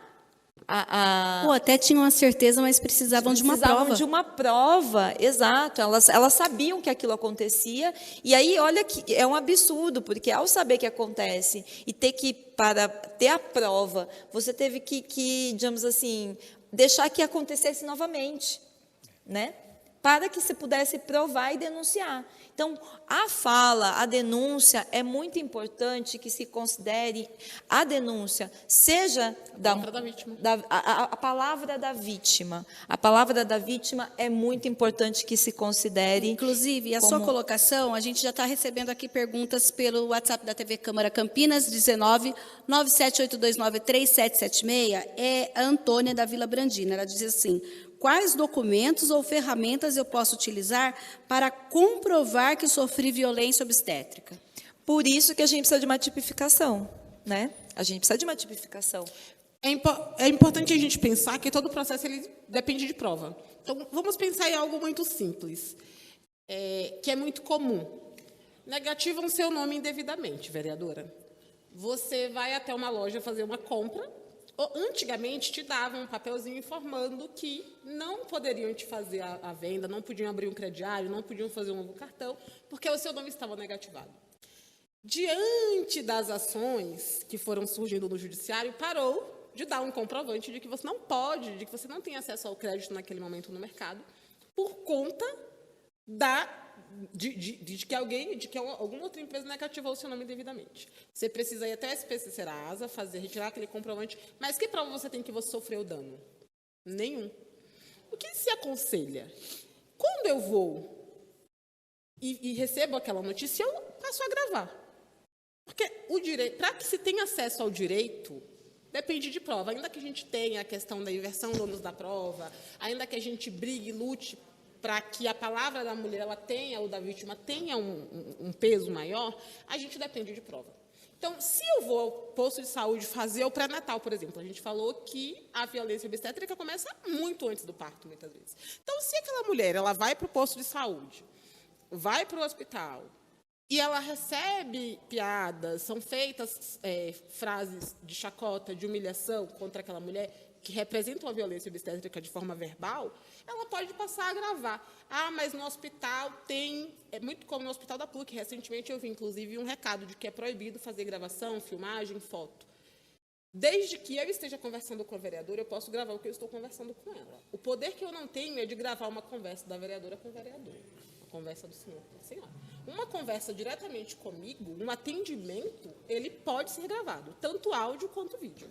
Ou até tinham a certeza, mas precisavam de uma prova. De uma prova, exato. Elas sabiam que aquilo acontecia. E aí, olha que é um absurdo, porque ao saber que acontece e ter que, para ter a prova, você teve que, digamos assim, deixar que acontecesse novamente, né? Para que se pudesse provar e denunciar. Então, a fala, a denúncia, é muito importante que se considere a denúncia, seja a palavra da vítima. A palavra da vítima é muito importante que se considere. Inclusive, a sua colocação, a gente já está recebendo aqui perguntas pelo WhatsApp da TV Câmara Campinas, 19 978293776, é a Antônia da Vila Brandina. Ela diz assim: quais documentos ou ferramentas eu posso utilizar para comprovar que sofri violência obstétrica? Por isso que a gente precisa de uma tipificação, né? A gente precisa de uma tipificação. É importante a gente pensar que todo o processo ele depende de prova. Então, vamos pensar em algo muito simples, que é muito comum. Negativam seu nome indevidamente, vereadora. Você vai até uma loja fazer uma compra. Antigamente, te davam um papelzinho informando que não poderiam te fazer a venda, não podiam abrir um crediário, não podiam fazer um novo cartão, porque o seu nome estava negativado. Diante das ações que foram surgindo no judiciário, parou de dar um comprovante de que você não pode, de que você não tem acesso ao crédito naquele momento no mercado, por conta de que alguma outra empresa negativou o seu nome devidamente. Você precisa ir até a SPC Serasa, retirar aquele comprovante, mas que prova você tem que você sofreu dano? Nenhum. O que se aconselha? Quando eu vou e recebo aquela notícia, eu passo a gravar. Porque para que se tenha acesso ao direito, depende de prova. Ainda que a gente tenha a questão da inversão do ônus da prova, ainda que a gente brigue e lute para que a palavra da mulher ela tenha, ou da vítima, tenha um peso maior, a gente depende de prova. Então, se eu vou ao posto de saúde fazer o pré-natal, por exemplo, a gente falou que a violência obstétrica começa muito antes do parto, muitas vezes. Então, se aquela mulher ela vai para o posto de saúde, vai para o hospital, e ela recebe piadas, são feitas frases de chacota, de humilhação contra aquela mulher, que representam a violência obstétrica de forma verbal, ela pode passar a gravar. Ah, mas no hospital tem... É muito comum no hospital da PUC. Recentemente eu vi, inclusive, um recado de que é proibido fazer gravação, filmagem, foto. Desde que eu esteja conversando com a vereadora, eu posso gravar o que eu estou conversando com ela. O poder que eu não tenho é de gravar uma conversa da vereadora com o vereador, a conversa do senhor com a senhora. Uma conversa diretamente comigo, um atendimento, ele pode ser gravado, tanto áudio quanto vídeo.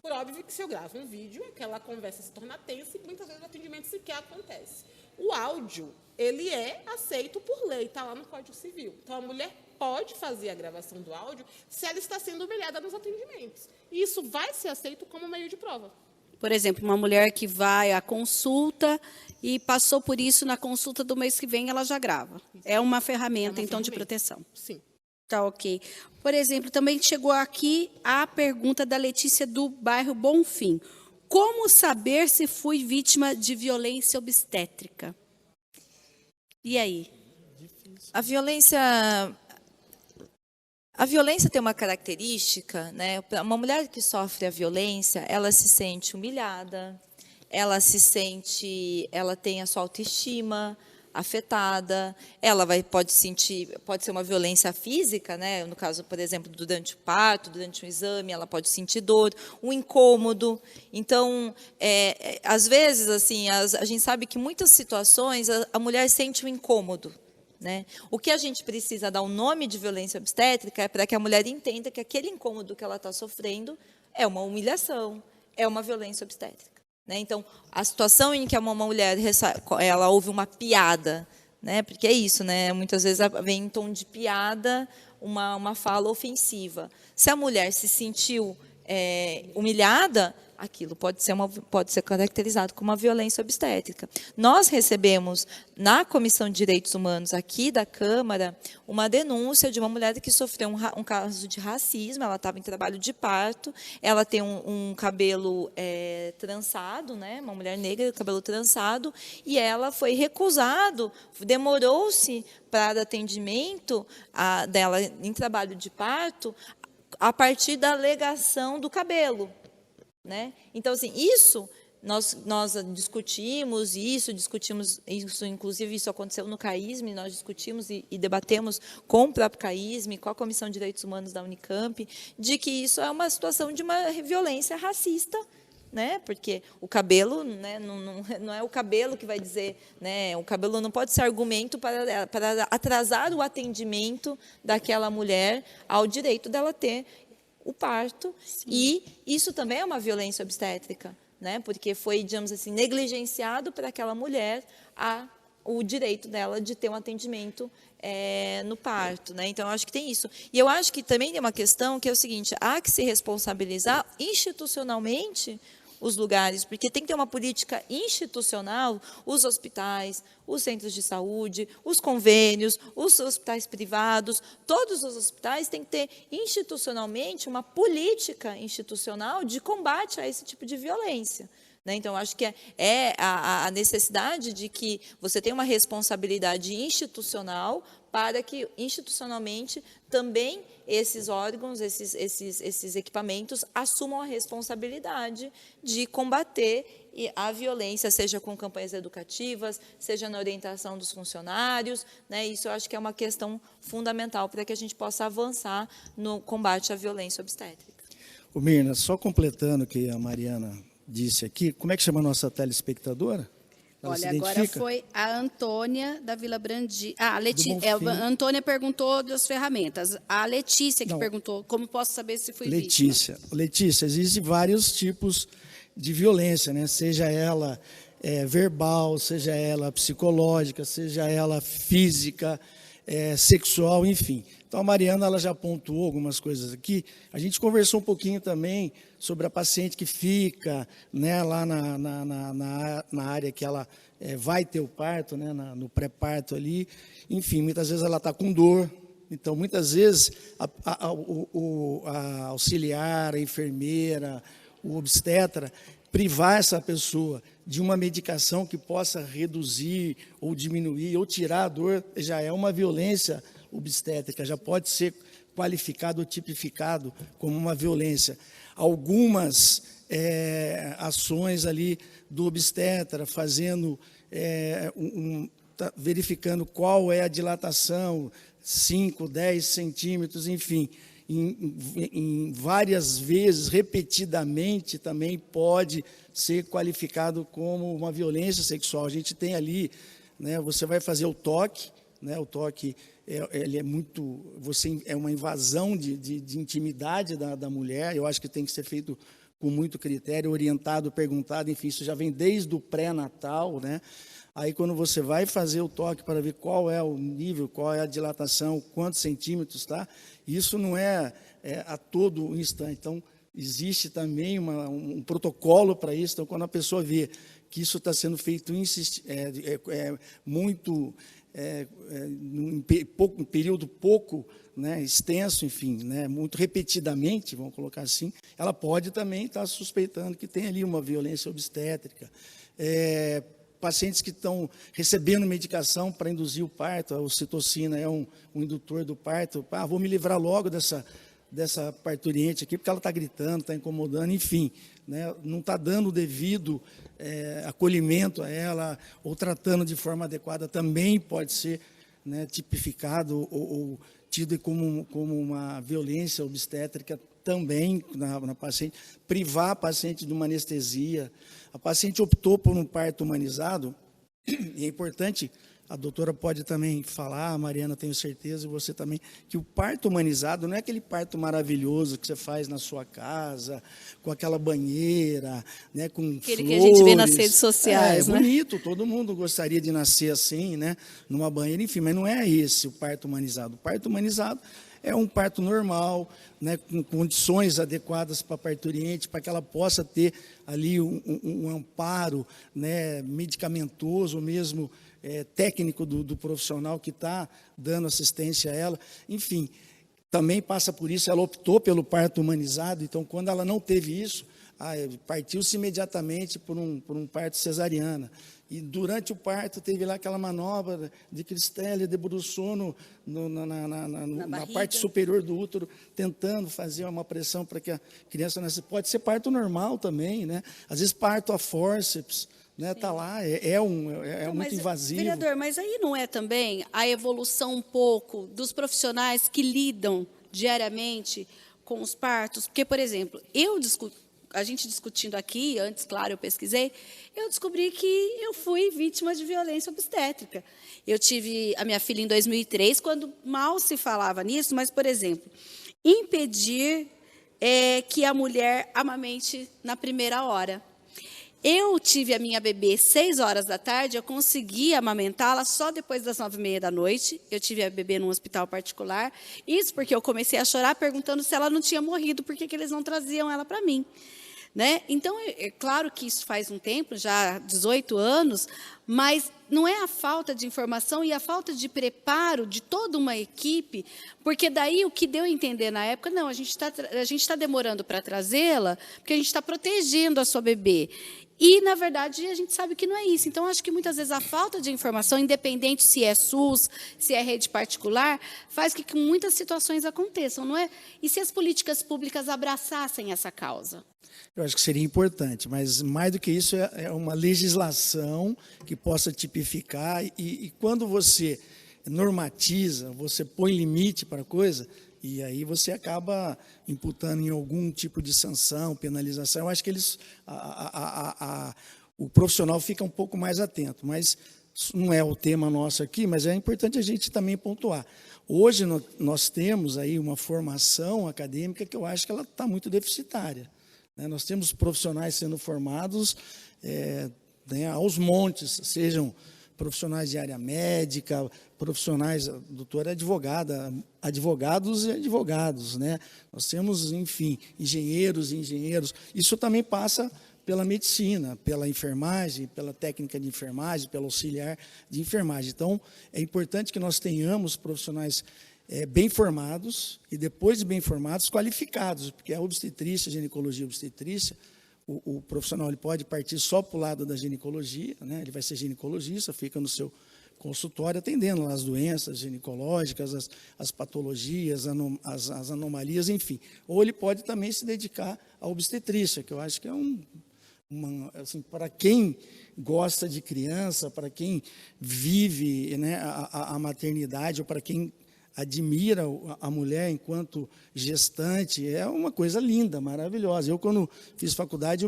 Por óbvio que se eu gravo um vídeo, aquela conversa se torna tensa e muitas vezes o atendimento sequer acontece. O áudio, ele é aceito por lei, está lá no Código Civil. Então, a mulher pode fazer a gravação do áudio se ela está sendo humilhada nos atendimentos. E isso vai ser aceito como meio de prova. Por exemplo, uma mulher que vai à consulta e passou por isso na consulta do mês que vem, ela já grava. É uma ferramenta, então, de proteção. Sim. Tá, ok. Por exemplo, também chegou aqui a pergunta da Letícia do bairro Bonfim. Como saber se fui vítima de violência obstétrica? E aí? A violência tem uma característica, né? Uma mulher que sofre a violência, ela se sente humilhada, ela tem a sua autoestima afetada, pode ser uma violência física, né? No caso, por exemplo, durante o parto, durante um exame, ela pode sentir dor, um incômodo. Então, às vezes, assim, a gente sabe que em muitas situações a mulher sente um incômodo, né? O que a gente precisa dar o nome de violência obstétrica é para que a mulher entenda que aquele incômodo que ela está sofrendo é uma humilhação, é uma violência obstétrica. Né? Então, a situação em que uma mulher ela ouve uma piada, né? Porque é isso, né? Muitas vezes vem em tom de piada uma fala ofensiva. Se a mulher se sentiu humilhada, aquilo pode ser caracterizado como uma violência obstétrica. Nós recebemos, na Comissão de Direitos Humanos aqui da Câmara, uma denúncia de uma mulher que sofreu um caso de racismo. Ela estava em trabalho de parto, ela tem um cabelo trançado, né? Uma mulher negra, cabelo trançado, e ela foi recusado, demorou-se para atendimento dela em trabalho de parto, a partir da alegação do cabelo. né? Então, assim, isso nós discutimos isso, inclusive isso aconteceu no CAISM, nós discutimos e debatemos com o próprio CAISM, com a Comissão de Direitos Humanos da Unicamp, de que isso é uma situação de uma violência racista, né? Porque o cabelo, né, não é o cabelo que vai dizer, né, o cabelo não pode ser argumento para atrasar o atendimento daquela mulher ao direito dela ter o parto. Sim. E isso também é uma violência obstétrica, né? Porque foi, digamos assim, negligenciado para aquela mulher o direito dela de ter um atendimento no parto, né? Então, eu acho que tem isso. E eu acho que também tem uma questão que é o seguinte: há que se responsabilizar institucionalmente os lugares, porque tem que ter uma política institucional, os hospitais, os centros de saúde, os convênios, os hospitais privados, todos os hospitais têm que ter institucionalmente uma política institucional de combate a esse tipo de violência. Então, acho que é a necessidade de que você tenha uma responsabilidade institucional para que, institucionalmente, também esses órgãos, esses equipamentos, assumam a responsabilidade de combater a violência, seja com campanhas educativas, seja na orientação dos funcionários, né? Isso eu acho que é uma questão fundamental para que a gente possa avançar no combate à violência obstétrica. Ô Mirna, só completando o que a Mariana disse aqui, como é que chama a nossa telespectadora? Ela Olha, agora foi a Antônia da Vila Brandi. A Antônia perguntou das ferramentas. A Letícia que perguntou, como posso saber se fui vítima? Letícia, existem vários tipos de violência, né? Seja ela verbal, seja ela psicológica, seja ela física, sexual, enfim. Então, a Mariana ela já pontuou algumas coisas aqui. A gente conversou um pouquinho também sobre a paciente que fica, né, lá na área que ela vai ter o parto, né, no pré-parto ali. Enfim, muitas vezes ela está com dor. Então, muitas vezes, a auxiliar, a enfermeira, o obstetra, privar essa pessoa de uma medicação que possa reduzir ou diminuir ou tirar a dor, já é uma violência obstétrica, já pode ser qualificado ou tipificado como uma violência. Algumas ações ali do obstetra, fazendo, verificando qual é a dilatação, 5, 10 centímetros, enfim, em várias vezes, repetidamente, também pode ser qualificado como uma violência sexual. A gente tem ali, né, você vai fazer o toque, né, o toque ele é uma invasão de intimidade da mulher. Eu acho que tem que ser feito com muito critério, orientado, perguntado, enfim, isso já vem desde o pré-natal, né? Aí, quando você vai fazer o toque para ver qual é o nível, qual é a dilatação, quantos centímetros está, isso não é a todo instante. Então, existe também um protocolo para isso. Então, quando a pessoa vê que isso está sendo feito muito, num período pouco, né, extenso, enfim, né, muito repetidamente, vamos colocar assim, ela pode também estar suspeitando que tem ali uma violência obstétrica. Pacientes que estão recebendo medicação para induzir o parto, a ocitocina é um indutor do parto, vou me livrar logo dessa parturiente aqui, porque ela está gritando, está incomodando, enfim, né, não está dando o devido acolhimento a ela, ou tratando de forma adequada, também pode ser, né, tipificado ou tido como uma violência obstétrica também na paciente, privar a paciente de uma anestesia. A paciente optou por um parto humanizado, e é importante, a doutora pode também falar, a Mariana, tenho certeza, e você também, que o parto humanizado não é aquele parto maravilhoso que você faz na sua casa, com aquela banheira, né, com aquele flores. Que a gente vê nas redes sociais, né? É bonito, todo mundo gostaria de nascer assim, né, numa banheira, enfim, mas não é esse o parto humanizado. O parto humanizado é um parto normal, né, com condições adequadas para a parturiente, para que ela possa ter ali um amparo, né, medicamentoso, ou mesmo técnico do profissional que está dando assistência a ela. Enfim, também passa por isso, ela optou pelo parto humanizado, então, quando ela não teve isso, partiu-se imediatamente por um parto cesariana. e durante o parto teve lá aquela manobra de Cristélia debruçou na parte superior do útero, tentando fazer uma pressão para que a criança nasça. Pode ser parto normal também, né? Às vezes parto a fórceps, né? Tá lá, então, muito invasivo. Vereador, mas aí não é também a evolução um pouco dos profissionais que lidam diariamente com os partos? Porque, por exemplo, a gente discutindo aqui, antes, claro, eu pesquisei, eu descobri que eu fui vítima de violência obstétrica. Eu tive a minha filha em 2003, quando mal se falava nisso, mas, por exemplo, impedir que a mulher amamente na primeira hora. Eu tive a minha bebê 6 horas da tarde, eu consegui amamentá-la só depois das 9h30 da noite. Eu tive a bebê num hospital particular. Isso porque eu comecei a chorar perguntando se ela não tinha morrido, por que eles não traziam ela para mim. Né? Então, é claro que isso faz um tempo, já 18 anos, mas não é a falta de informação e a falta de preparo de toda uma equipe, porque daí o que deu a entender na época, não, a gente está demorando para trazê-la, porque a gente está protegendo a sua bebê. E, na verdade, a gente sabe que não é isso. Então, acho que muitas vezes a falta de informação, independente se é SUS, se é rede particular, faz com que muitas situações aconteçam, não é? E se as políticas públicas abraçassem essa causa? Eu acho que seria importante, mas mais do que isso é uma legislação que possa tipificar e quando você normatiza, você põe limite para a coisa, e aí você acaba imputando em algum tipo de sanção, penalização. Eu acho que o profissional fica um pouco mais atento, mas não é o tema nosso aqui, mas é importante a gente também pontuar. Hoje nós temos aí uma formação acadêmica que eu acho que ela está muito deficitária. Nós temos profissionais sendo formados aos montes, sejam profissionais de área médica, profissionais, a doutora é advogada, advogados e advogados, né? Nós temos, enfim, engenheiros e engenheiros. Isso também passa pela medicina, pela enfermagem, pela técnica de enfermagem, pelo auxiliar de enfermagem. Então, é importante que nós tenhamos profissionais bem formados e, depois de bem formados, qualificados, porque a obstetrícia, a ginecologia obstetrícia, o profissional ele pode partir só para o lado da ginecologia, né? Ele vai ser ginecologista, fica no seu consultório atendendo as doenças ginecológicas, as patologias, as anomalias, enfim. Ou ele pode também se dedicar à obstetrícia, que eu acho que é assim, para quem gosta de criança, para quem vive, né, a maternidade, ou para quem admira a mulher enquanto gestante, é uma coisa linda, maravilhosa. Eu, quando fiz faculdade,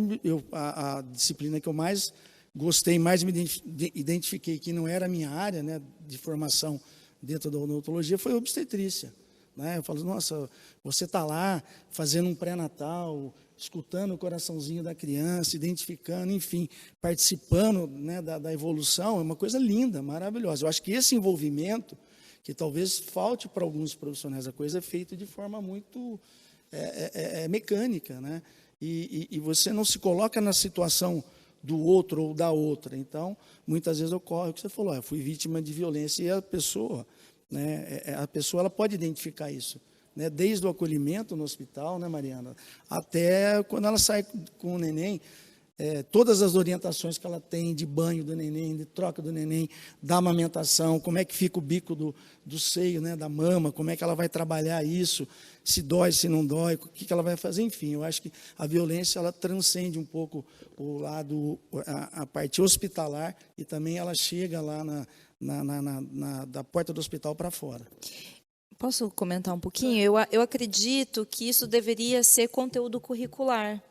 a disciplina que eu mais gostei, mais me identifiquei, que não era a minha área, né, de formação dentro da odontologia, foi a obstetrícia. Né? Eu falo, nossa, você está lá fazendo um pré-natal, escutando o coraçãozinho da criança, identificando, enfim, participando, né, da evolução, é uma coisa linda, maravilhosa. Eu acho que esse envolvimento, que talvez falte para alguns profissionais, a coisa é feita de forma muito mecânica, né? E você não se coloca na situação do outro ou da outra. Então, muitas vezes ocorre o que você falou, eu fui vítima de violência, e a pessoa, né, ela pode identificar isso, né, desde o acolhimento no hospital, né, Mariana, até quando ela sai com o neném, todas as orientações que ela tem de banho do neném, de troca do neném, da amamentação, como é que fica o bico do seio, né, da mama, como é que ela vai trabalhar isso, se dói, se não dói, o que ela vai fazer, enfim. Eu acho que a violência ela transcende um pouco o lado, a parte hospitalar, e também ela chega lá da porta do hospital para fora. Posso comentar um pouquinho? Eu acredito que isso deveria ser conteúdo curricular.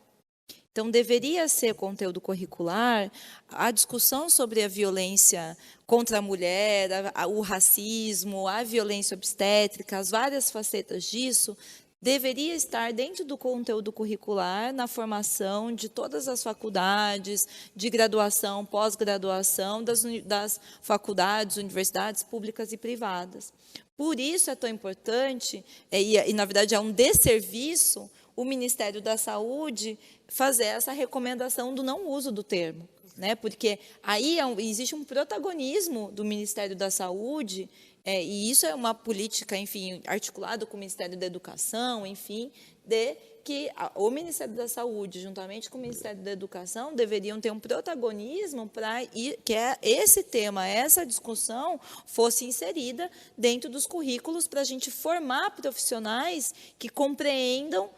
Então, deveria ser conteúdo curricular a discussão sobre a violência contra a mulher, o racismo, a violência obstétrica, as várias facetas disso, deveria estar dentro do conteúdo curricular na formação de todas as faculdades, de graduação, pós-graduação, das faculdades, universidades públicas e privadas. Por isso é tão importante, e na verdade é um desserviço, o Ministério da Saúde fazer essa recomendação do não uso do termo, né? Porque aí existe um protagonismo do Ministério da Saúde, e isso é uma política, enfim, articulada com o Ministério da Educação, enfim, de que o Ministério da Saúde, juntamente com o Ministério da Educação, deveriam ter um protagonismo para que esse tema, essa discussão, fosse inserida dentro dos currículos para a gente formar profissionais que compreendam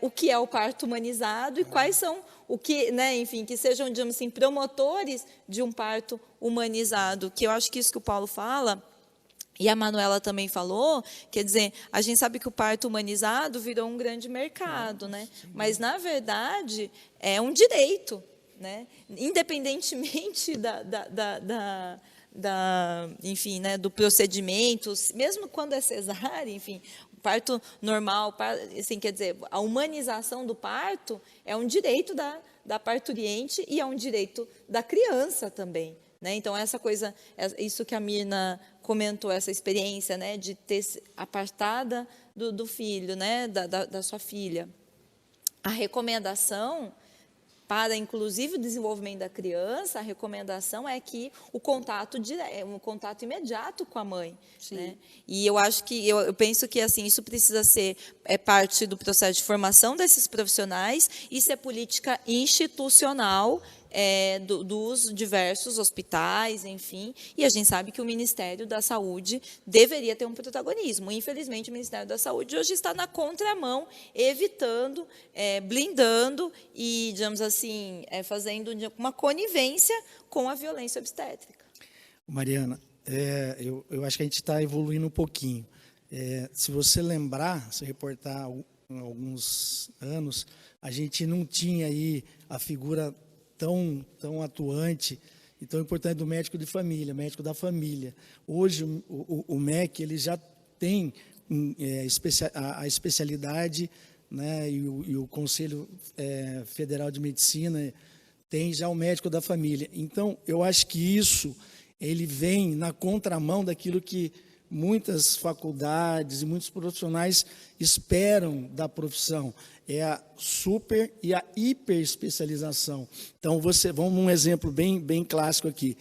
o que é o parto humanizado e quais são o que, né, enfim, que sejam, digamos assim, promotores de um parto humanizado, que eu acho que isso que o Paulo fala, e a Manuela também falou, quer dizer, a gente sabe que o parto humanizado virou um grande mercado, né? Mas, na verdade, é um direito, né? Independentemente enfim, né, do procedimento, mesmo quando é cesárea, enfim, o parto normal, assim, quer dizer, a humanização do parto é um direito da parturiente e é um direito da criança também, né? Então, essa coisa, isso que a Mirna comentou, essa experiência, né, de ter apartada do filho, né, da sua filha. A recomendação para, inclusive, o desenvolvimento da criança, a recomendação é que um contato imediato com a mãe. Né? E eu acho que, eu penso que assim, isso precisa ser parte do processo de formação desses profissionais, isso é política institucional, dos diversos hospitais, enfim, e a gente sabe que o Ministério da Saúde deveria ter um protagonismo. Infelizmente, o Ministério da Saúde hoje está na contramão, evitando, blindando e, digamos assim, fazendo uma conivência com a violência obstétrica. Mariana, eu acho que a gente está evoluindo um pouquinho. Se você lembrar, se reportar alguns anos, a gente não tinha aí a figura tão atuante e tão importante do médico de família, médico da família. Hoje, o MEC ele já tem a especialidade, né, e o Conselho Federal de Medicina tem já o médico da família. Então, eu acho que isso ele vem na contramão daquilo que muitas faculdades e muitos profissionais esperam da profissão. É a super e a hiperespecialização. Então, vamos um exemplo bem clássico aqui.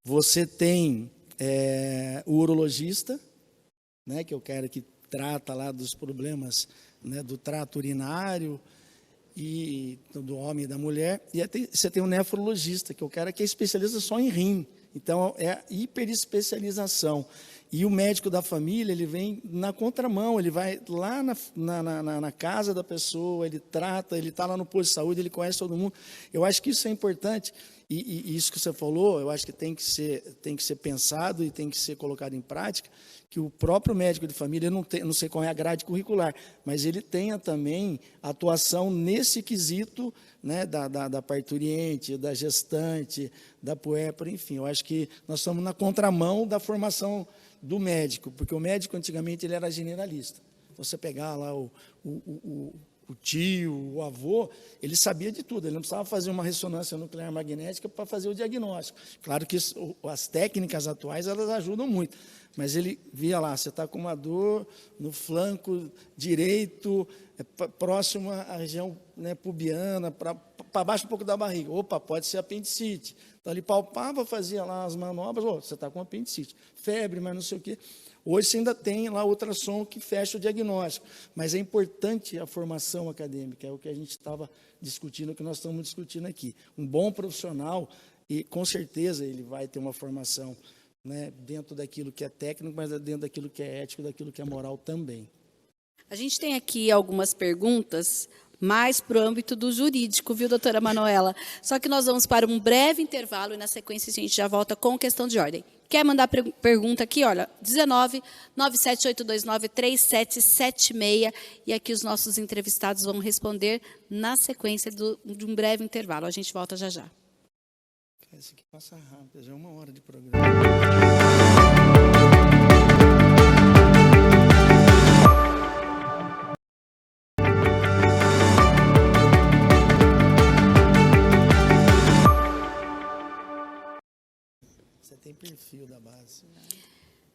Você tem o urologista, né, que é o cara que trata lá dos problemas, né, do trato urinário e do homem e da mulher, e você tem o nefrologista, que é o cara que é especialista só em rim. Então, é a hiperespecialização. E o médico da família, ele vem na contramão, ele vai lá na casa da pessoa, ele trata, ele está lá no posto de saúde, ele conhece todo mundo. Eu acho que isso é importante, e isso que você falou, eu acho que tem que ser pensado e tem que ser colocado em prática, que o próprio médico de família, não sei qual é a grade curricular, mas ele tenha também atuação nesse quesito, né, da parturiente, da gestante, da puérpera, enfim. Eu acho que nós estamos na contramão da formação do médico, porque o médico antigamente ele era generalista. Então, você pegar lá o tio, o avô, ele sabia de tudo, ele não precisava fazer uma ressonância nuclear magnética para fazer o diagnóstico. Claro que as técnicas atuais elas ajudam muito, mas ele via lá, você está com uma dor no flanco direito, próximo à região, né, pubiana, para baixo um pouco da barriga. Opa, pode ser apendicite. Então, ele palpava, fazia lá as manobras, você está com apendicite. Febre, mas não sei o quê. Hoje, você ainda tem lá ultrassom que fecha o diagnóstico. Mas é importante a formação acadêmica, é o que a gente estava discutindo, o que nós estamos discutindo aqui. Um bom profissional, e com certeza ele vai ter uma formação, né, dentro daquilo que é técnico, mas dentro daquilo que é ético, daquilo que é moral também. A gente tem aqui algumas perguntas mais para o âmbito do jurídico, viu, doutora Manuela? Só que nós vamos para um breve intervalo e, na sequência, a gente já volta com questão de ordem. Quer mandar pergunta aqui? Olha, 19-97829-3776, e aqui os nossos entrevistados vão responder na sequência de um breve intervalo. A gente volta já já. Esse aqui passa rápido, já é 1 hora de programa. Você tem perfil da base.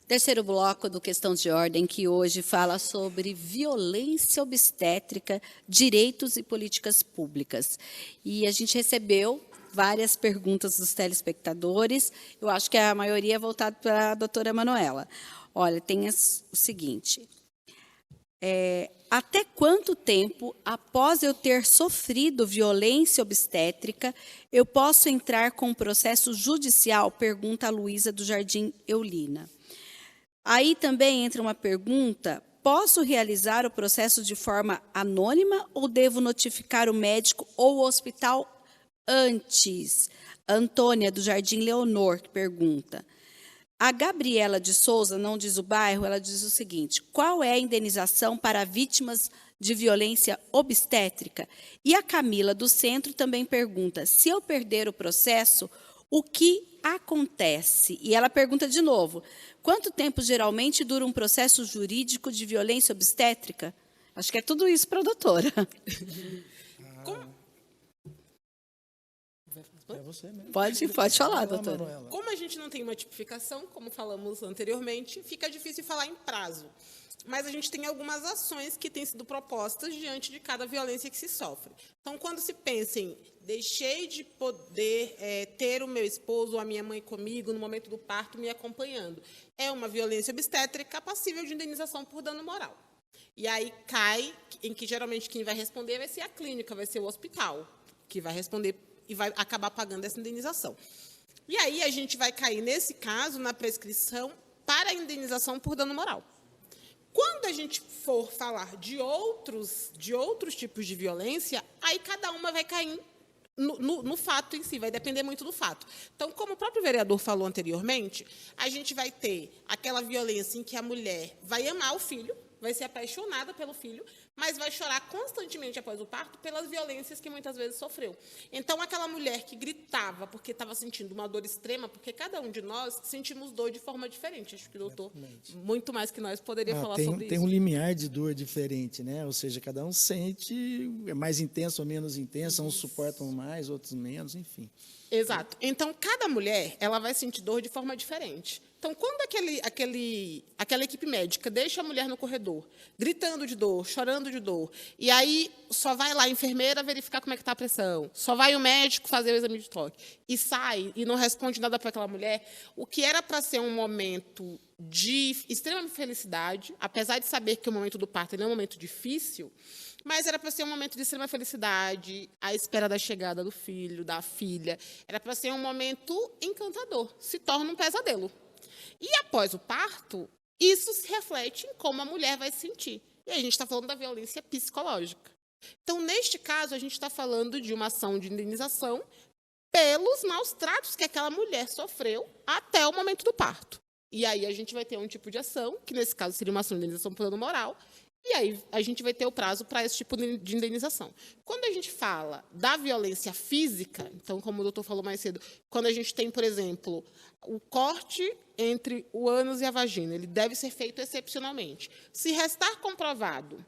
Terceiro bloco do Questão de Ordem, que hoje fala sobre violência obstétrica, direitos e políticas públicas. E a gente recebeu várias perguntas dos telespectadores. Eu acho que a maioria é voltada para a doutora Manuela. Olha, tem o seguinte. Até quanto tempo, após eu ter sofrido violência obstétrica, eu posso entrar com um processo judicial? Pergunta a Luísa do Jardim Eulina. Aí também entra uma pergunta: posso realizar o processo de forma anônima ou devo notificar o médico ou o hospital antes? Antônia, do Jardim Leonor, que pergunta. A Gabriela de Souza, não diz o bairro, ela diz o seguinte: qual é a indenização para vítimas de violência obstétrica? E a Camila, do Centro, também pergunta: se eu perder o processo, o que acontece? E ela pergunta de novo: quanto tempo geralmente dura um processo jurídico de violência obstétrica? Acho que é tudo isso para a doutora. É você mesmo. Pode falar, doutora. Manuela. Como a gente não tem uma tipificação, como falamos anteriormente, fica difícil falar em prazo. Mas a gente tem algumas ações que têm sido propostas diante de cada violência que se sofre. Então, quando se pensa em deixei de poder ter o meu esposo ou a minha mãe comigo no momento do parto me acompanhando, é uma violência obstétrica passível de indenização por dano moral. E aí cai em que geralmente quem vai responder vai ser a clínica, vai ser o hospital, que vai responder e vai acabar pagando essa indenização. E aí a gente vai cair, nesse caso, na prescrição para a indenização por dano moral. Quando a gente for falar de outros tipos de violência, aí cada uma vai cair no fato em si, vai depender muito do fato. Então, como o próprio vereador falou anteriormente, a gente vai ter aquela violência em que a mulher vai amar o filho, vai ser apaixonada pelo filho, mas vai chorar constantemente após o parto pelas violências que muitas vezes sofreu. Então, aquela mulher que gritava porque estava sentindo uma dor extrema, porque cada um de nós sentimos dor de forma diferente. Acho que o doutor, muito mais que nós, poderia falar sobre isso. Tem um limiar de dor diferente, né? Ou seja, cada um sente, é mais intenso ou menos intenso, uns suportam mais, outros menos, enfim. Exato. Então, cada mulher ela vai sentir dor de forma diferente. Então, quando aquela equipe médica deixa a mulher no corredor, gritando de dor, chorando de dor, e aí só vai lá a enfermeira verificar como é que está a pressão, só vai o médico fazer o exame de toque, e sai e não responde nada para aquela mulher, o que era para ser um momento de extrema felicidade, apesar de saber que o momento do parto é um momento difícil, mas era para ser um momento de extrema felicidade, à espera da chegada do filho, da filha. Era para ser um momento encantador. Se torna um pesadelo. E, após o parto, isso se reflete em como a mulher vai se sentir. E aí a gente está falando da violência psicológica. Então, neste caso, a gente está falando de uma ação de indenização pelos maus tratos que aquela mulher sofreu até o momento do parto. E aí a gente vai ter um tipo de ação, que nesse caso seria uma ação de indenização por dano moral, e aí a gente vai ter o prazo para esse tipo de indenização. Quando a gente fala da violência física, então, como o doutor falou mais cedo, quando a gente tem, por exemplo, o corte entre o ânus e a vagina, ele deve ser feito excepcionalmente. Se restar comprovado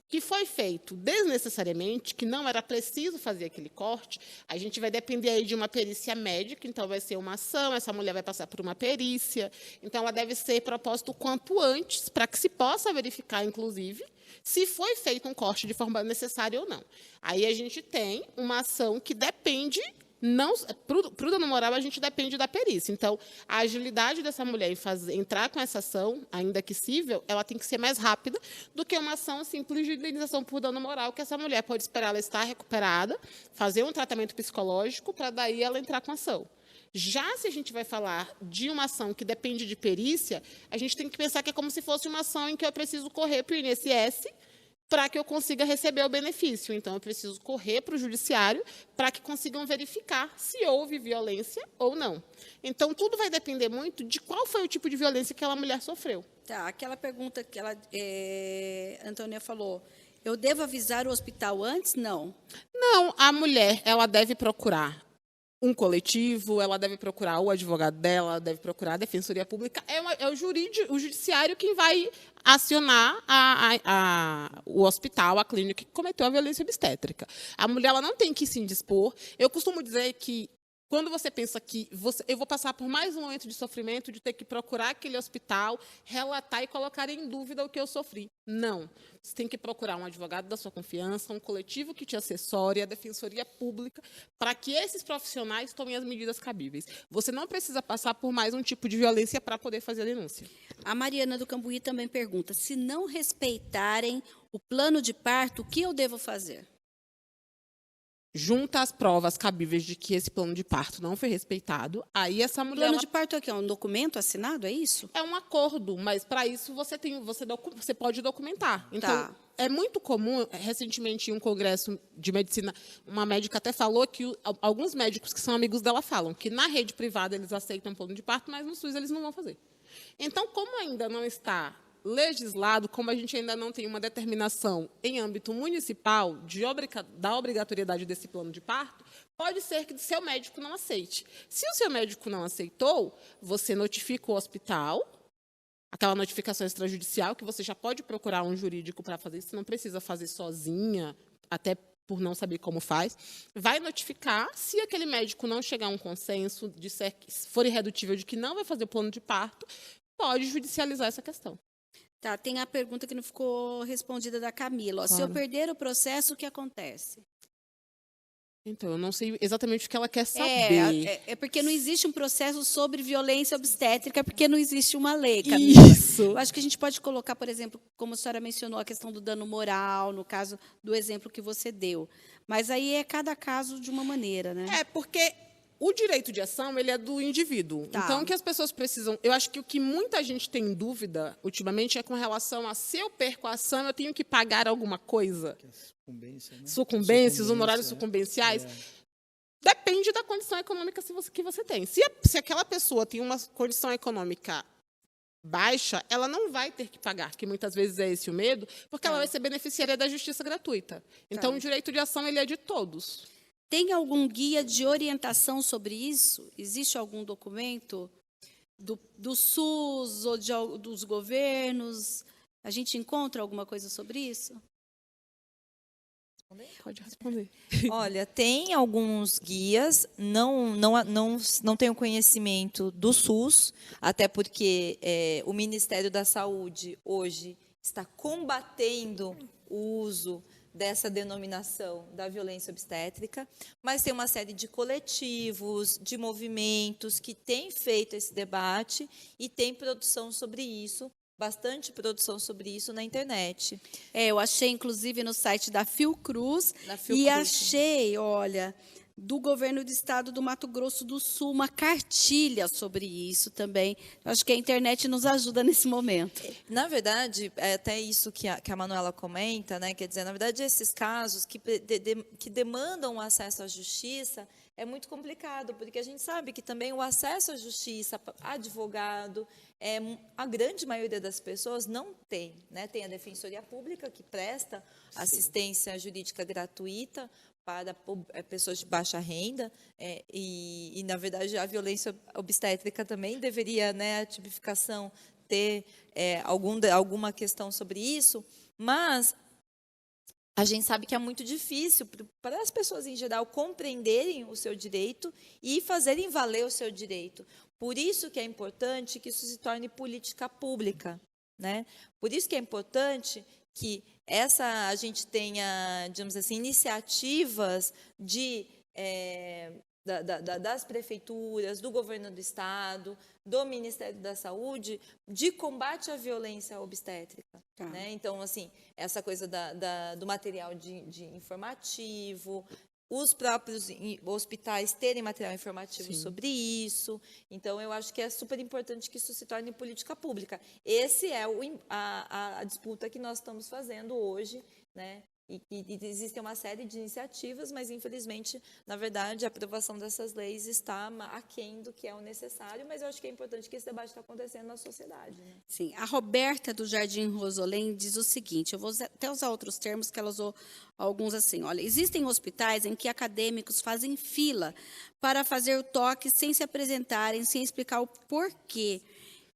que foi feito desnecessariamente, que não era preciso fazer aquele corte, a gente vai depender aí de uma perícia médica, então vai ser uma ação, essa mulher vai passar por uma perícia, então ela deve ser proposta o quanto antes, para que se possa verificar, inclusive, se foi feito um corte de forma necessária ou não. Aí a gente tem uma ação que depende, para o dano moral, a gente depende da perícia. Então, a agilidade dessa mulher em entrar com essa ação, ainda que cível, ela tem que ser mais rápida do que uma ação simples de indenização por dano moral, que essa mulher pode esperar ela estar recuperada, fazer um tratamento psicológico, para daí ela entrar com a ação. Já se a gente vai falar de uma ação que depende de perícia, a gente tem que pensar que é como se fosse uma ação em que eu preciso correr para o INSS para que eu consiga receber o benefício. Então, eu preciso correr para o judiciário para que consigam verificar se houve violência ou não. Então, tudo vai depender muito de qual foi o tipo de violência que aquela mulher sofreu. Tá, aquela pergunta que a Antônia falou, eu devo avisar o hospital antes? Não. Não, a mulher ela deve procurar um coletivo, ela deve procurar o advogado dela, ela deve procurar a Defensoria Pública. É o judiciário quem vai acionar o hospital, a clínica que cometeu a violência obstétrica. A mulher ela não tem que se indispor. Eu costumo dizer que Quando você pensa que eu vou passar por mais um momento de sofrimento, de ter que procurar aquele hospital, relatar e colocar em dúvida o que eu sofri. Não. Você tem que procurar um advogado da sua confiança, um coletivo que te assessore, a Defensoria Pública, para que esses profissionais tomem as medidas cabíveis. Você não precisa passar por mais um tipo de violência para poder fazer a denúncia. A Mariana do Cambuí também pergunta, se não respeitarem o plano de parto, o que eu devo fazer? Junta as provas cabíveis de que esse plano de parto não foi respeitado, aí essa mulher... Plano de parto aqui é um documento assinado, é isso? É um acordo, mas para isso você pode documentar. Então, Tá. é muito comum, recentemente, em um congresso de medicina, uma médica até falou que alguns médicos que são amigos dela falam que na rede privada eles aceitam plano de parto, mas no SUS eles não vão fazer. Então, como ainda não está legislado, como a gente ainda não tem uma determinação em âmbito municipal da obrigatoriedade desse plano de parto, pode ser que o seu médico não aceite. Se o seu médico não aceitou, você notifica o hospital, aquela notificação extrajudicial, que você já pode procurar um jurídico para fazer isso, você não precisa fazer sozinha, até por não saber como faz, vai notificar, se aquele médico não chegar a um consenso, for irredutível de que não vai fazer o plano de parto, pode judicializar essa questão. Tá, tem a pergunta que não ficou respondida da Camila. Ó, se eu perder o processo, o que acontece? Então, eu não sei exatamente o que ela quer saber. É porque não existe um processo sobre violência obstétrica, porque não existe uma lei, Camila. Isso. Eu acho que a gente pode colocar, por exemplo, como a senhora mencionou, a questão do dano moral, no caso do exemplo que você deu. Mas aí é cada caso de uma maneira, né? É, porque o direito de ação, ele é do indivíduo. Tá. Então, o que as pessoas precisam... Eu acho que o que muita gente tem dúvida, ultimamente, é com relação a se eu perco a ação, eu tenho que pagar alguma coisa. Sucumbência, né? Sucumbências, honorários sucumbenciais. Depende da condição econômica que você tem. Se aquela pessoa tem uma condição econômica baixa, ela não vai ter que pagar, que muitas vezes é esse o medo, porque ela vai ser beneficiária da justiça gratuita. Então, o direito de ação, ele é de todos. Tem algum guia de orientação sobre isso? Existe algum documento do SUS ou dos governos? A gente encontra alguma coisa sobre isso? Pode responder. Olha, tem alguns guias, não tenho conhecimento do SUS, até porque o Ministério da Saúde hoje está combatendo o uso dessa denominação da violência obstétrica, mas tem uma série de coletivos, de movimentos que têm feito esse debate e tem produção sobre isso, bastante produção sobre isso na internet. Eu achei, inclusive, no site da Fiocruz, e achei, olha, do governo do estado do Mato Grosso do Sul, uma cartilha sobre isso também. Eu acho que a internet nos ajuda nesse momento. Na verdade, é até isso que a Manuela comenta, né? Quer dizer, na verdade, esses casos que demandam o acesso à justiça é muito complicado, porque a gente sabe que também o acesso à justiça, advogado, a grande maioria das pessoas não tem, né? Tem a Defensoria Pública, que presta assistência jurídica gratuita para pessoas de baixa renda, e, na verdade, a violência obstétrica também deveria, né, a tipificação ter alguma questão sobre isso, mas a gente sabe que é muito difícil para as pessoas, em geral, compreenderem o seu direito e fazerem valer o seu direito. Por isso que é importante que isso se torne política pública, né? Por isso que é importante que a gente tenha, digamos assim, iniciativas das prefeituras, do governo do estado, do Ministério da Saúde, de combate à violência obstétrica. Tá. Né? Então, assim, essa coisa do material de informativo, os próprios hospitais terem material informativo sobre isso. Então, eu acho que é super importante que isso se torne política pública. Esse é a disputa que nós estamos fazendo hoje, né? E existem uma série de iniciativas, mas, infelizmente, na verdade, a aprovação dessas leis está aquém do que é o necessário, mas eu acho que é importante que esse debate está acontecendo na sociedade. Né? Sim, a Roberta do Jardim Rosolém diz o seguinte, eu vou até usar outros termos que ela usou alguns assim, olha, existem hospitais em que acadêmicos fazem fila para fazer o toque sem se apresentarem, sem explicar o porquê.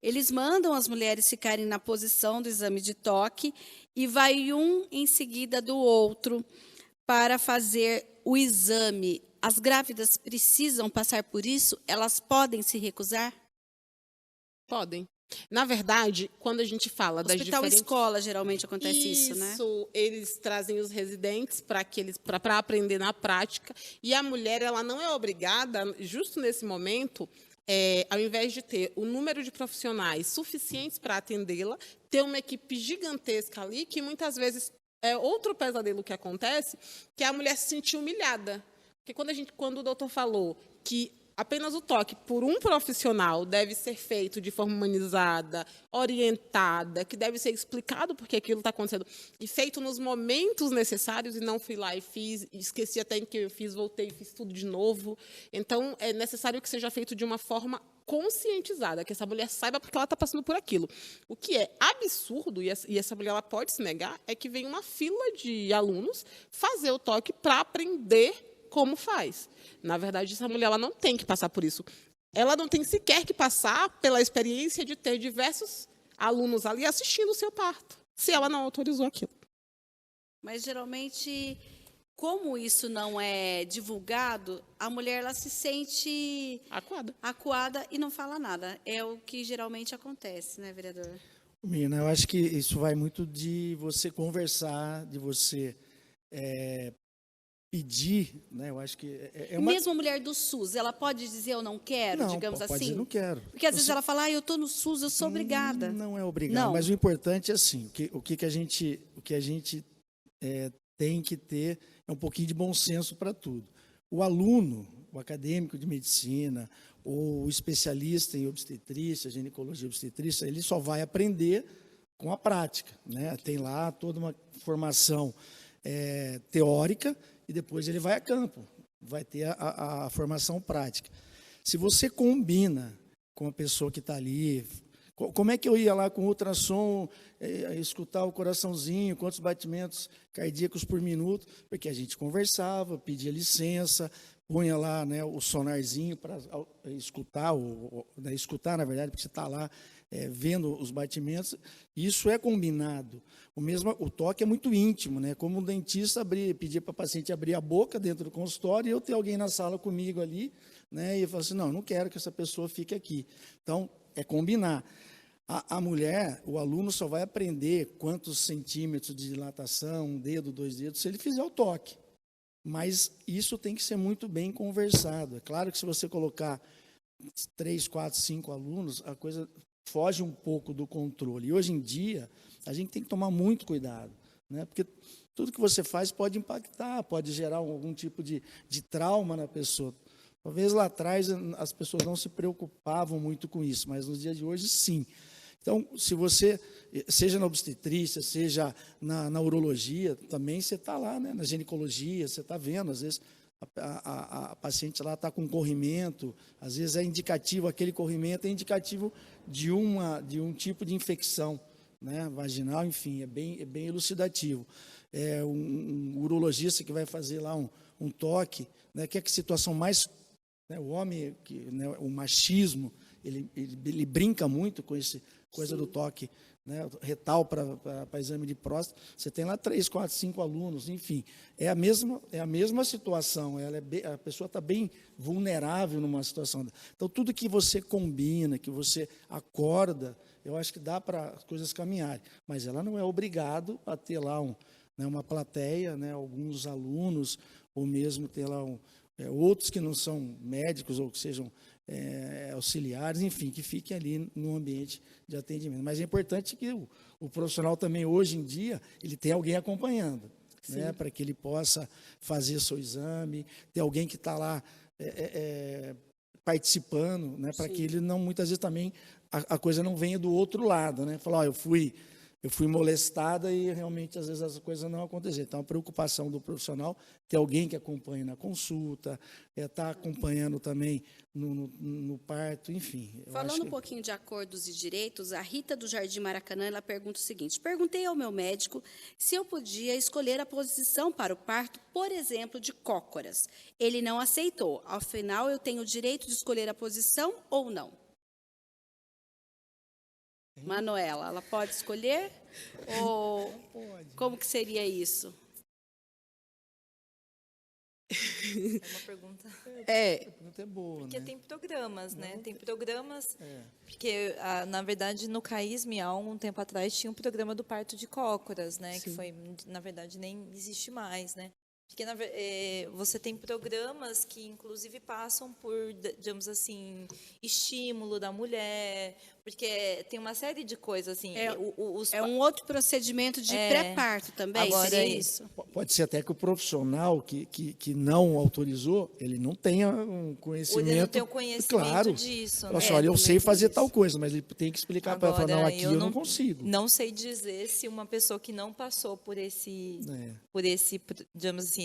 Eles mandam as mulheres ficarem na posição do exame de toque e vai um em seguida do outro para fazer o exame. as grávidas precisam passar por isso? Elas podem se recusar? Podem. Na verdade, quando a gente fala das Hospital diferentes... escola, geralmente acontece isso, né? Isso, eles trazem os residentes para aprender na prática. E a mulher, ela não é obrigada, justo nesse momento, ao invés de ter o número de profissionais suficientes para atendê-la, ter uma equipe gigantesca ali, que muitas vezes é outro pesadelo que acontece, que é a mulher se sentir humilhada. Porque quando o doutor falou que apenas o toque por um profissional deve ser feito de forma humanizada, orientada, que deve ser explicado porque aquilo está acontecendo, e feito nos momentos necessários, e não fui lá e fiz, esqueci até em que eu fiz, voltei e fiz tudo de novo. Então, é necessário que seja feito de uma forma conscientizada, que essa mulher saiba porque ela está passando por aquilo. O que é absurdo, e essa mulher ela pode se negar, é que vem uma fila de alunos fazer o toque para aprender como faz. Na verdade, essa mulher ela não tem que passar por isso. Ela não tem sequer que passar pela experiência de ter diversos alunos ali assistindo o seu parto, se ela não autorizou aquilo. Mas, geralmente, como isso não é divulgado, a mulher ela se sente acuada e não fala nada. É o que geralmente acontece, né, vereador? Mina, eu acho que isso vai muito de você conversar, de você pedir, né? Eu acho que Mesmo a mulher do SUS, ela pode dizer eu não quero, não, digamos pode assim? dizer não quero. Porque às vezes ela fala, eu estou no SUS, eu sou obrigada. Não é obrigado, Não. mas o importante é assim, o que a gente tem que ter é um pouquinho de bom senso para tudo. O aluno, o acadêmico de medicina, ou o especialista em obstetrícia, ginecologia e obstetrícia, ele só vai aprender com a prática, né? Tem lá toda uma formação teórica, e depois ele vai a campo, vai ter a formação prática. Se você combina com a pessoa que está ali, como é que eu ia lá com ultrassom, escutar o coraçãozinho, quantos batimentos cardíacos por minuto, porque a gente conversava, pedia licença, punha lá, né, o sonarzinho para escutar, escutar, na verdade, porque você está lá vendo os batimentos. Isso é combinado. O toque é muito íntimo, né? Como um dentista pedir para o paciente abrir a boca dentro do consultório e eu ter alguém na sala comigo ali, né? E eu falo assim, não quero que essa pessoa fique aqui. Então, é combinar. A mulher, o aluno só vai aprender quantos centímetros de dilatação, 1 dedo, 2 dedos, se ele fizer o toque. Mas isso tem que ser muito bem conversado. É claro que se você colocar 3, 4, 5 alunos, a coisa foge um pouco do controle. E hoje em dia, a gente tem que tomar muito cuidado, né? Porque tudo que você faz pode impactar, pode gerar algum tipo de trauma na pessoa. Talvez lá atrás as pessoas não se preocupavam muito com isso, mas nos dias de hoje, sim. Então, se você, seja na obstetrícia, seja na urologia, também você está lá, né? Na ginecologia, você está vendo, às vezes, a paciente lá está com corrimento, às vezes é indicativo, aquele corrimento é indicativo de um tipo de infecção, né, vaginal, enfim, é bem elucidativo. Um urologista que vai fazer lá um toque, né, que é a situação mais... Né, o homem, né, o machismo, ele brinca muito com essa coisa do toque, né, retal para exame de próstata. Você tem lá 3, 4, 5 alunos, enfim. É a mesma situação, a pessoa está bem vulnerável numa situação. Então, tudo que você combina, que você acorda, eu acho que dá para as coisas caminharem. Mas ela não é obrigado a ter lá uma plateia, né, alguns alunos, ou mesmo ter lá outros que não são médicos ou que sejam auxiliares, enfim, que fiquem ali no ambiente de atendimento. Mas é importante que o profissional também, hoje em dia, ele tenha alguém acompanhando, né, para que ele possa fazer seu exame, ter alguém que está lá participando, né, para que ele não, muitas vezes também, a coisa não venha do outro lado, né, falar, eu fui molestada e realmente às vezes as coisas não acontecem. Então a preocupação do profissional, ter alguém que acompanhe na consulta, estar acompanhando também no parto, enfim. Falando um pouquinho de acordos e direitos, a Rita do Jardim Maracanã, ela pergunta o seguinte: perguntei ao meu médico se eu podia escolher a posição para o parto, por exemplo, de cócoras. Ele não aceitou. Afinal, eu tenho o direito de escolher a posição ou não? Manuela, ela pode escolher? Ou Pode. como que seria isso? É uma pergunta. A pergunta é boa, Porque né? tem programas, né? Tem programas. Porque, na verdade, no CAISM, há algum tempo atrás, tinha um programa do parto de cócoras, né? Que foi, na verdade, nem existe mais, né? Porque você tem programas que, inclusive, passam por, digamos assim, estímulo da mulher, porque tem uma série de coisas, assim. É um outro procedimento de pré-parto também, Agora, seria isso? Pode ser até que o profissional que não autorizou, ele não tenha um conhecimento. Ele não tem o conhecimento claro, disso. Fala assim, olha, eu sei fazer tal coisa, mas ele tem que explicar para ela, falar, não, aqui eu não consigo. Não sei dizer se uma pessoa que não passou por esse, digamos assim,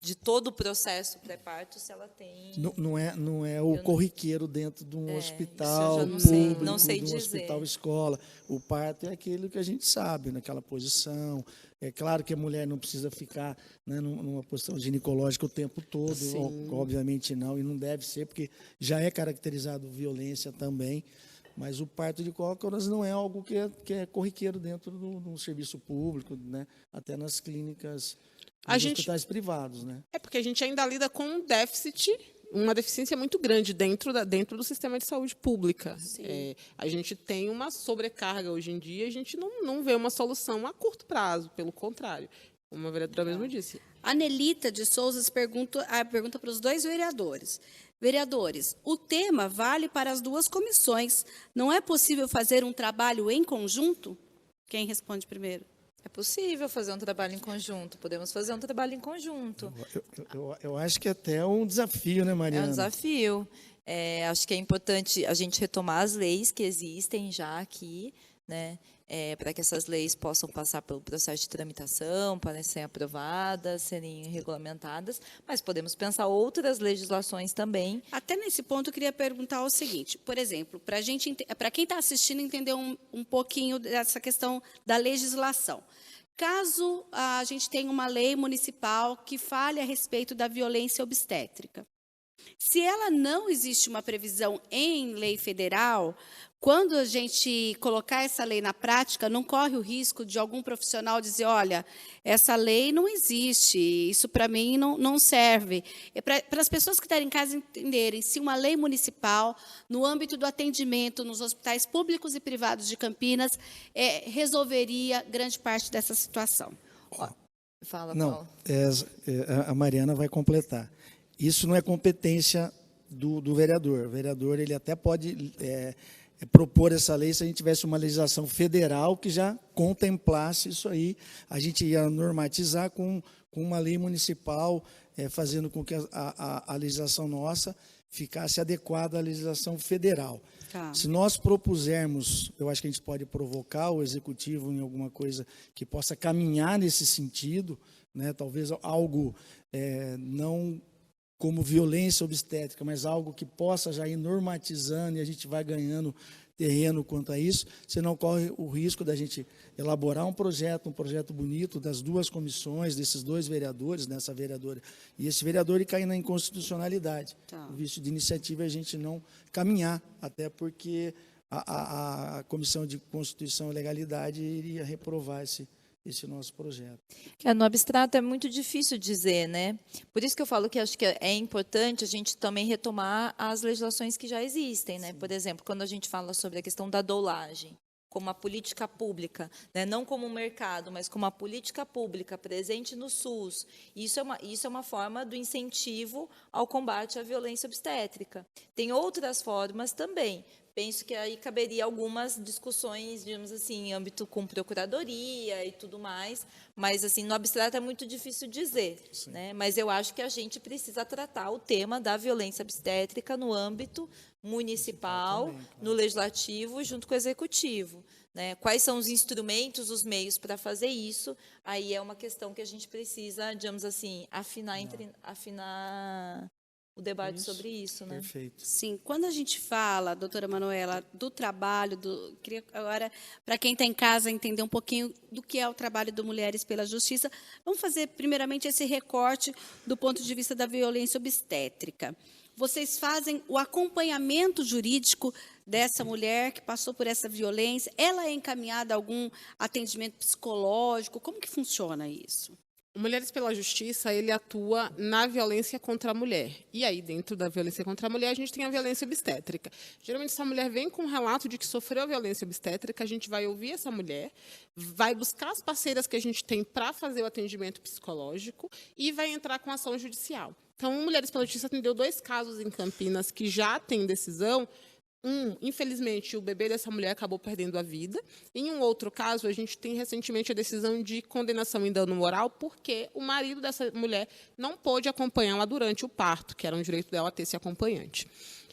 de todo o processo pré-parto, se ela tem... Não é o corriqueiro dentro de um hospital eu já público, não sei de um dizer. hospital escola. O parto é aquilo que a gente sabe, naquela posição. É claro que a mulher não precisa ficar, né, numa posição ginecológica o tempo todo, obviamente não, e não deve ser, porque já é caracterizado violência também. Mas o parto de cócoras não é algo que é corriqueiro dentro do serviço público, né? Até nas clínicas, nos hospitais privados, né? É porque a gente ainda lida com um déficit, uma deficiência muito grande dentro do sistema de saúde pública. A gente tem uma sobrecarga hoje em dia, a gente não vê uma solução a curto prazo, pelo contrário, como a vereadora mesmo disse. A Nelita de Souza pergunta para os dois vereadores. Vereadores, o tema vale para as duas comissões. Não é possível fazer um trabalho em conjunto? Quem responde primeiro? É possível fazer um trabalho em conjunto, podemos fazer um trabalho em conjunto. Eu acho que até é um desafio, né, Mariana? É um desafio. Acho que é importante a gente retomar as leis que existem já aqui, né, para que essas leis possam passar pelo processo de tramitação, para serem aprovadas, serem regulamentadas, mas podemos pensar outras legislações também. Até nesse ponto, eu queria perguntar o seguinte, por exemplo, para quem está assistindo entender um pouquinho dessa questão da legislação. Caso a gente tenha uma lei municipal que fale a respeito da violência obstétrica, se ela não existe uma previsão em lei federal, quando a gente colocar essa lei na prática, não corre o risco de algum profissional dizer, olha, essa lei não existe, isso para mim não serve. Para as pessoas que estão em casa entenderem, se uma lei municipal, no âmbito do atendimento nos hospitais públicos e privados de Campinas, resolveria grande parte dessa situação. Fala, não, Paulo. A Mariana vai completar. Isso não é competência do vereador. O vereador ele até pode propor essa lei se a gente tivesse uma legislação federal que já contemplasse isso aí. A gente ia normatizar com uma lei municipal, fazendo com que a legislação nossa ficasse adequada à legislação federal. Tá. Se nós propusermos, eu acho que a gente pode provocar o executivo em alguma coisa que possa caminhar nesse sentido, né, talvez algo não como violência obstétrica, mas algo que possa já ir normatizando e a gente vai ganhando terreno quanto a isso, você não corre o risco da gente elaborar um projeto bonito das duas comissões, desses dois vereadores, dessa vereadora e esse vereador, e cair na inconstitucionalidade. Tá. O vício de iniciativa é a gente não caminhar, até porque a Comissão de Constituição e Legalidade iria reprovar esse nosso projeto. No abstrato é muito difícil dizer, né? Por isso que eu falo que acho que é importante a gente também retomar as legislações que já existem, né? Sim. Por exemplo, quando a gente fala sobre a questão da dolagem, como uma política pública, né? Não como um mercado, mas como uma política pública presente no SUS. Isso é uma forma do incentivo ao combate à violência obstétrica. Tem outras formas também. Penso que aí caberia algumas discussões, digamos assim, em âmbito com procuradoria e tudo mais, mas assim, no abstrato é muito difícil dizer, né? Mas eu acho que a gente precisa tratar o tema da violência obstétrica no âmbito municipal, também, claro, no legislativo, junto com o executivo, né? Quais são os instrumentos, os meios para fazer isso? Aí é uma questão que a gente precisa, digamos assim, afinar o debate sobre isso, né? Perfeito. Sim, quando a gente fala, doutora Manuela, do trabalho, queria agora, para quem está em casa, entender um pouquinho do que é o trabalho do Mulheres pela Justiça, vamos fazer, primeiramente, esse recorte do ponto de vista da violência obstétrica. Vocês fazem o acompanhamento jurídico dessa mulher que passou por essa violência? Ela é encaminhada a algum atendimento psicológico? Como que funciona isso? O Mulheres pela Justiça, ele atua na violência contra a mulher. E aí, dentro da violência contra a mulher, a gente tem a violência obstétrica. Geralmente, essa mulher vem com um relato de que sofreu violência obstétrica, a gente vai ouvir essa mulher, vai buscar as parceiras que a gente tem para fazer o atendimento psicológico e vai entrar com ação judicial. Então, Mulheres pela Justiça atendeu 2 casos em Campinas que já têm decisão. Infelizmente, o bebê dessa mulher acabou perdendo a vida. Em um outro caso, a gente tem recentemente a decisão de condenação em dano moral, porque o marido dessa mulher não pôde acompanhá-la durante o parto, que era um direito dela ter esse acompanhante.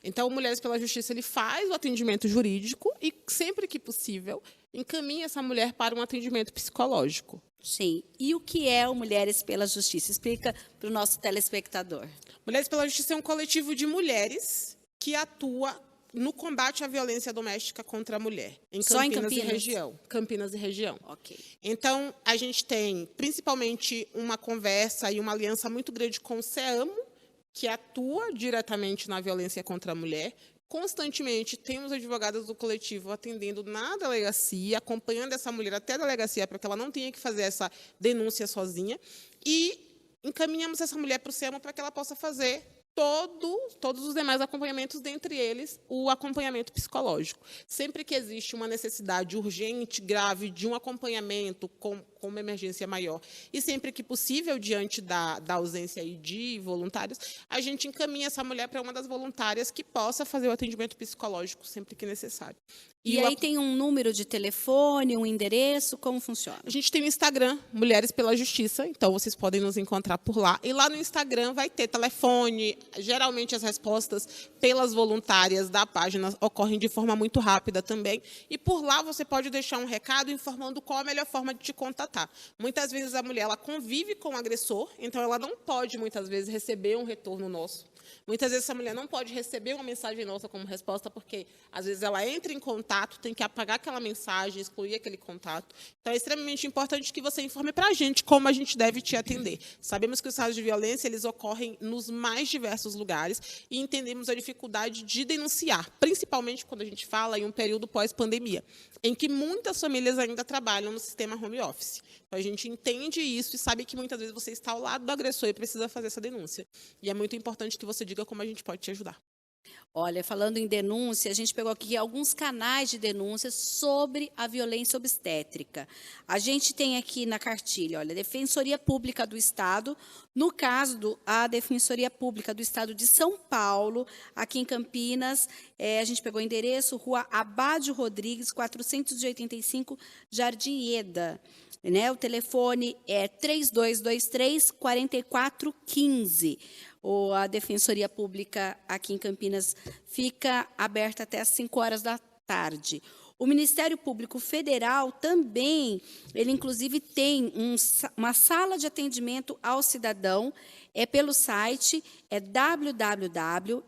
Então, o Mulheres pela Justiça ele faz o atendimento jurídico e, sempre que possível, encaminha essa mulher para um atendimento psicológico. Sim. E o que é o Mulheres pela Justiça? Explica para o nosso telespectador. Mulheres pela Justiça é um coletivo de mulheres que atua no combate à violência doméstica contra a mulher, em Campinas e região. Campinas e região. Ok. Então, a gente tem, principalmente, uma conversa e uma aliança muito grande com o CEAMO, que atua diretamente na violência contra a mulher. Constantemente, temos advogadas do coletivo atendendo na delegacia, acompanhando essa mulher até a delegacia, para que ela não tenha que fazer essa denúncia sozinha. E encaminhamos essa mulher para o CEAMO para que ela possa fazer todos os demais acompanhamentos, dentre eles o acompanhamento psicológico. Sempre que existe uma necessidade urgente, grave, de um acompanhamento com uma emergência maior, e sempre que possível, diante da ausência aí de voluntários, a gente encaminha essa mulher para uma das voluntárias que possa fazer o atendimento psicológico sempre que necessário. E aí tem um número de telefone, um endereço, como funciona? A gente tem o Instagram, Mulheres pela Justiça, então vocês podem nos encontrar por lá. E lá no Instagram vai ter telefone. Geralmente as respostas pelas voluntárias da página ocorrem de forma muito rápida também. E por lá você pode deixar um recado informando qual a melhor forma de te contatar. Muitas vezes a mulher ela convive com o agressor, então ela não pode, muitas vezes, receber um retorno nosso. Muitas vezes essa mulher não pode receber uma mensagem nossa como resposta, porque, às vezes, ela entra em contato, tem que apagar aquela mensagem, excluir aquele contato. Então, é extremamente importante que você informe para a gente como a gente deve te atender. Sabemos que os casos de violência eles ocorrem nos mais diversos lugares e entendemos a dificuldade de denunciar, principalmente quando a gente fala em um período pós-pandemia, em que muitas famílias ainda trabalham no sistema home office. Então, a gente entende isso e sabe que, muitas vezes, você está ao lado do agressor e precisa fazer essa denúncia. E é muito importante que você diga como a gente pode te ajudar. Olha, falando em denúncia, a gente pegou aqui alguns canais de denúncias sobre a violência obstétrica. A gente tem aqui na cartilha, olha, Defensoria Pública do Estado. No caso, a Defensoria Pública do Estado de São Paulo, aqui em Campinas, a gente pegou o endereço, Rua Abádio Rodrigues, 485, Jardim Eda. O telefone é 3223-4415. A Defensoria Pública aqui em Campinas fica aberta até às 5 horas da tarde. O Ministério Público Federal também, ele inclusive tem uma sala de atendimento ao cidadão, pelo site, www.mpf.br,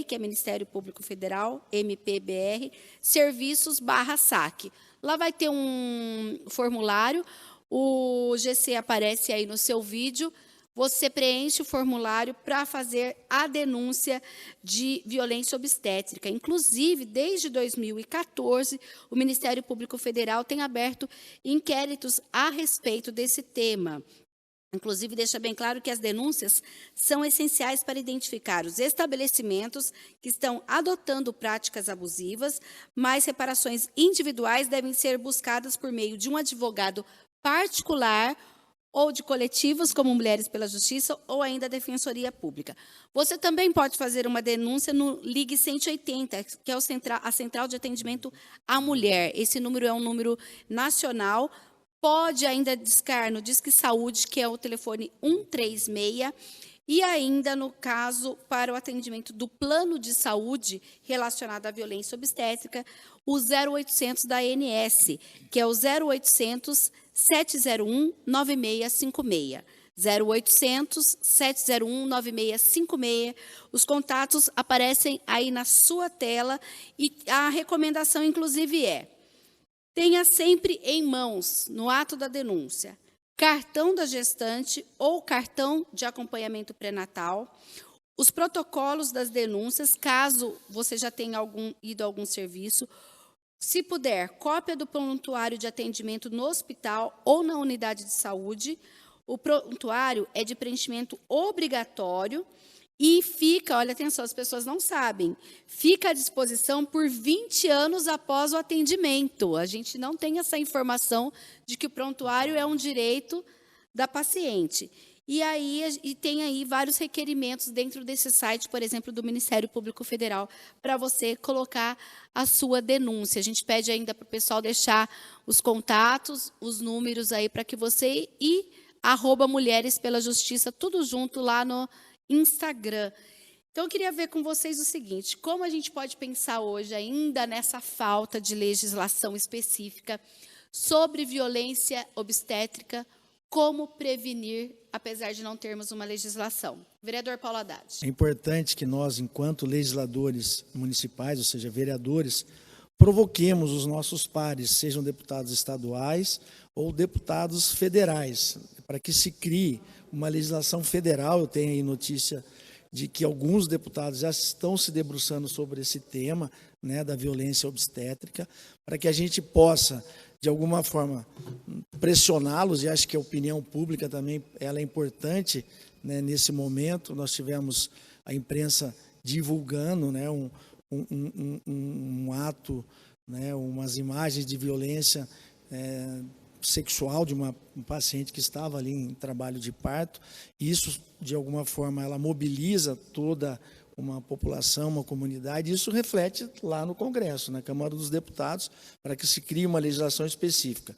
que é Ministério Público Federal, MPBR, serviços/saque. Lá vai ter um formulário, o GC aparece aí no seu vídeo, você preenche o formulário para fazer a denúncia de violência obstétrica. Inclusive, desde 2014, o Ministério Público Federal tem aberto inquéritos a respeito desse tema. Inclusive, deixa bem claro que as denúncias são essenciais para identificar os estabelecimentos que estão adotando práticas abusivas, mas reparações individuais devem ser buscadas por meio de um advogado particular ou de coletivos como Mulheres pela Justiça ou ainda a Defensoria Pública. Você também pode fazer uma denúncia no Ligue 180, que é a Central de Atendimento à Mulher. Esse número é um número nacional. Pode ainda discar no Disque Saúde, que é o telefone 136, e ainda, no caso, para o atendimento do plano de saúde relacionado à violência obstétrica, o 0800 da ANS, que é o 0800 701 9656. 0800 701 9656. Os contatos aparecem aí na sua tela e a recomendação, inclusive, tenha sempre em mãos, no ato da denúncia, cartão da gestante ou cartão de acompanhamento pré-natal, os protocolos das denúncias, caso você já tenha ido a algum serviço, Se puder, cópia do prontuário de atendimento no hospital ou na unidade de saúde. O prontuário é de preenchimento obrigatório e fica, olha, atenção, as pessoas não sabem, fica à disposição por 20 anos após o atendimento. A gente não tem essa informação de que o prontuário é um direito da paciente. E tem aí vários requerimentos dentro desse site, por exemplo, do Ministério Público Federal, para você colocar a sua denúncia. A gente pede ainda para o pessoal deixar os contatos, os números aí para que você @Mulheres pela Justiça, tudo junto lá no Instagram. Então, eu queria ver com vocês o seguinte, como a gente pode pensar hoje, ainda nessa falta de legislação específica sobre violência obstétrica, como prevenir, apesar de não termos uma legislação. Vereador Paulo Haddad. É importante que nós, enquanto legisladores municipais, ou seja, vereadores, provoquemos os nossos pares, sejam deputados estaduais ou deputados federais, para que se crie uma legislação federal. Eu tenho aí notícia de que alguns deputados já estão se debruçando sobre esse tema, né, da violência obstétrica, para que a gente possa, de alguma forma, pressioná-los, e acho que a opinião pública também ela é importante, né, nesse momento. Nós tivemos a imprensa divulgando, né, um ato, né, umas imagens de violência sexual de um paciente que estava ali em trabalho de parto. Isso, de alguma forma, ela mobiliza toda uma população, uma comunidade. Isso reflete lá no Congresso, na Câmara dos Deputados, para que se crie uma legislação específica.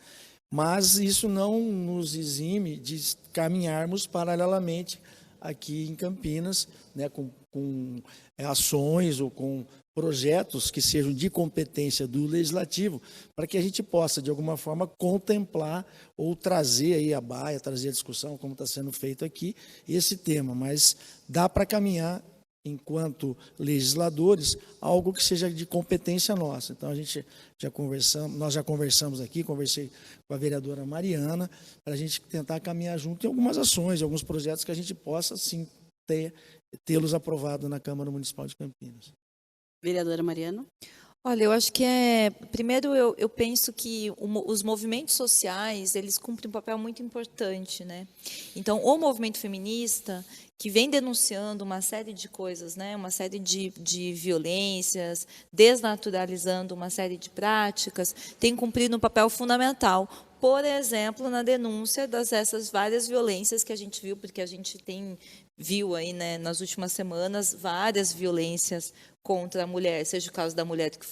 Mas isso não nos exime de caminharmos paralelamente aqui em Campinas, né, com ações ou com projetos que sejam de competência do Legislativo, para que a gente possa, de alguma forma, contemplar ou trazer aí à baia, trazer a discussão, como está sendo feito aqui, esse tema. Mas dá para caminhar, enquanto legisladores, algo que seja de competência nossa. Então, nós já conversamos aqui, conversei com a vereadora Mariana, para a gente tentar caminhar junto em algumas ações, alguns projetos que a gente possa, sim, tê-los aprovados na Câmara Municipal de Campinas. Vereadora Mariana. Olha, eu acho que primeiro eu penso que os movimentos sociais, eles cumprem um papel muito importante, né? Então, o movimento feminista, que vem denunciando uma série de coisas, né? Uma série de violências, desnaturalizando uma série de práticas, tem cumprido um papel fundamental. Por exemplo, na denúncia dessas várias violências que a gente viu, porque a gente viu aí, né, nas últimas semanas, várias violências contra a mulher, seja o caso da mulher que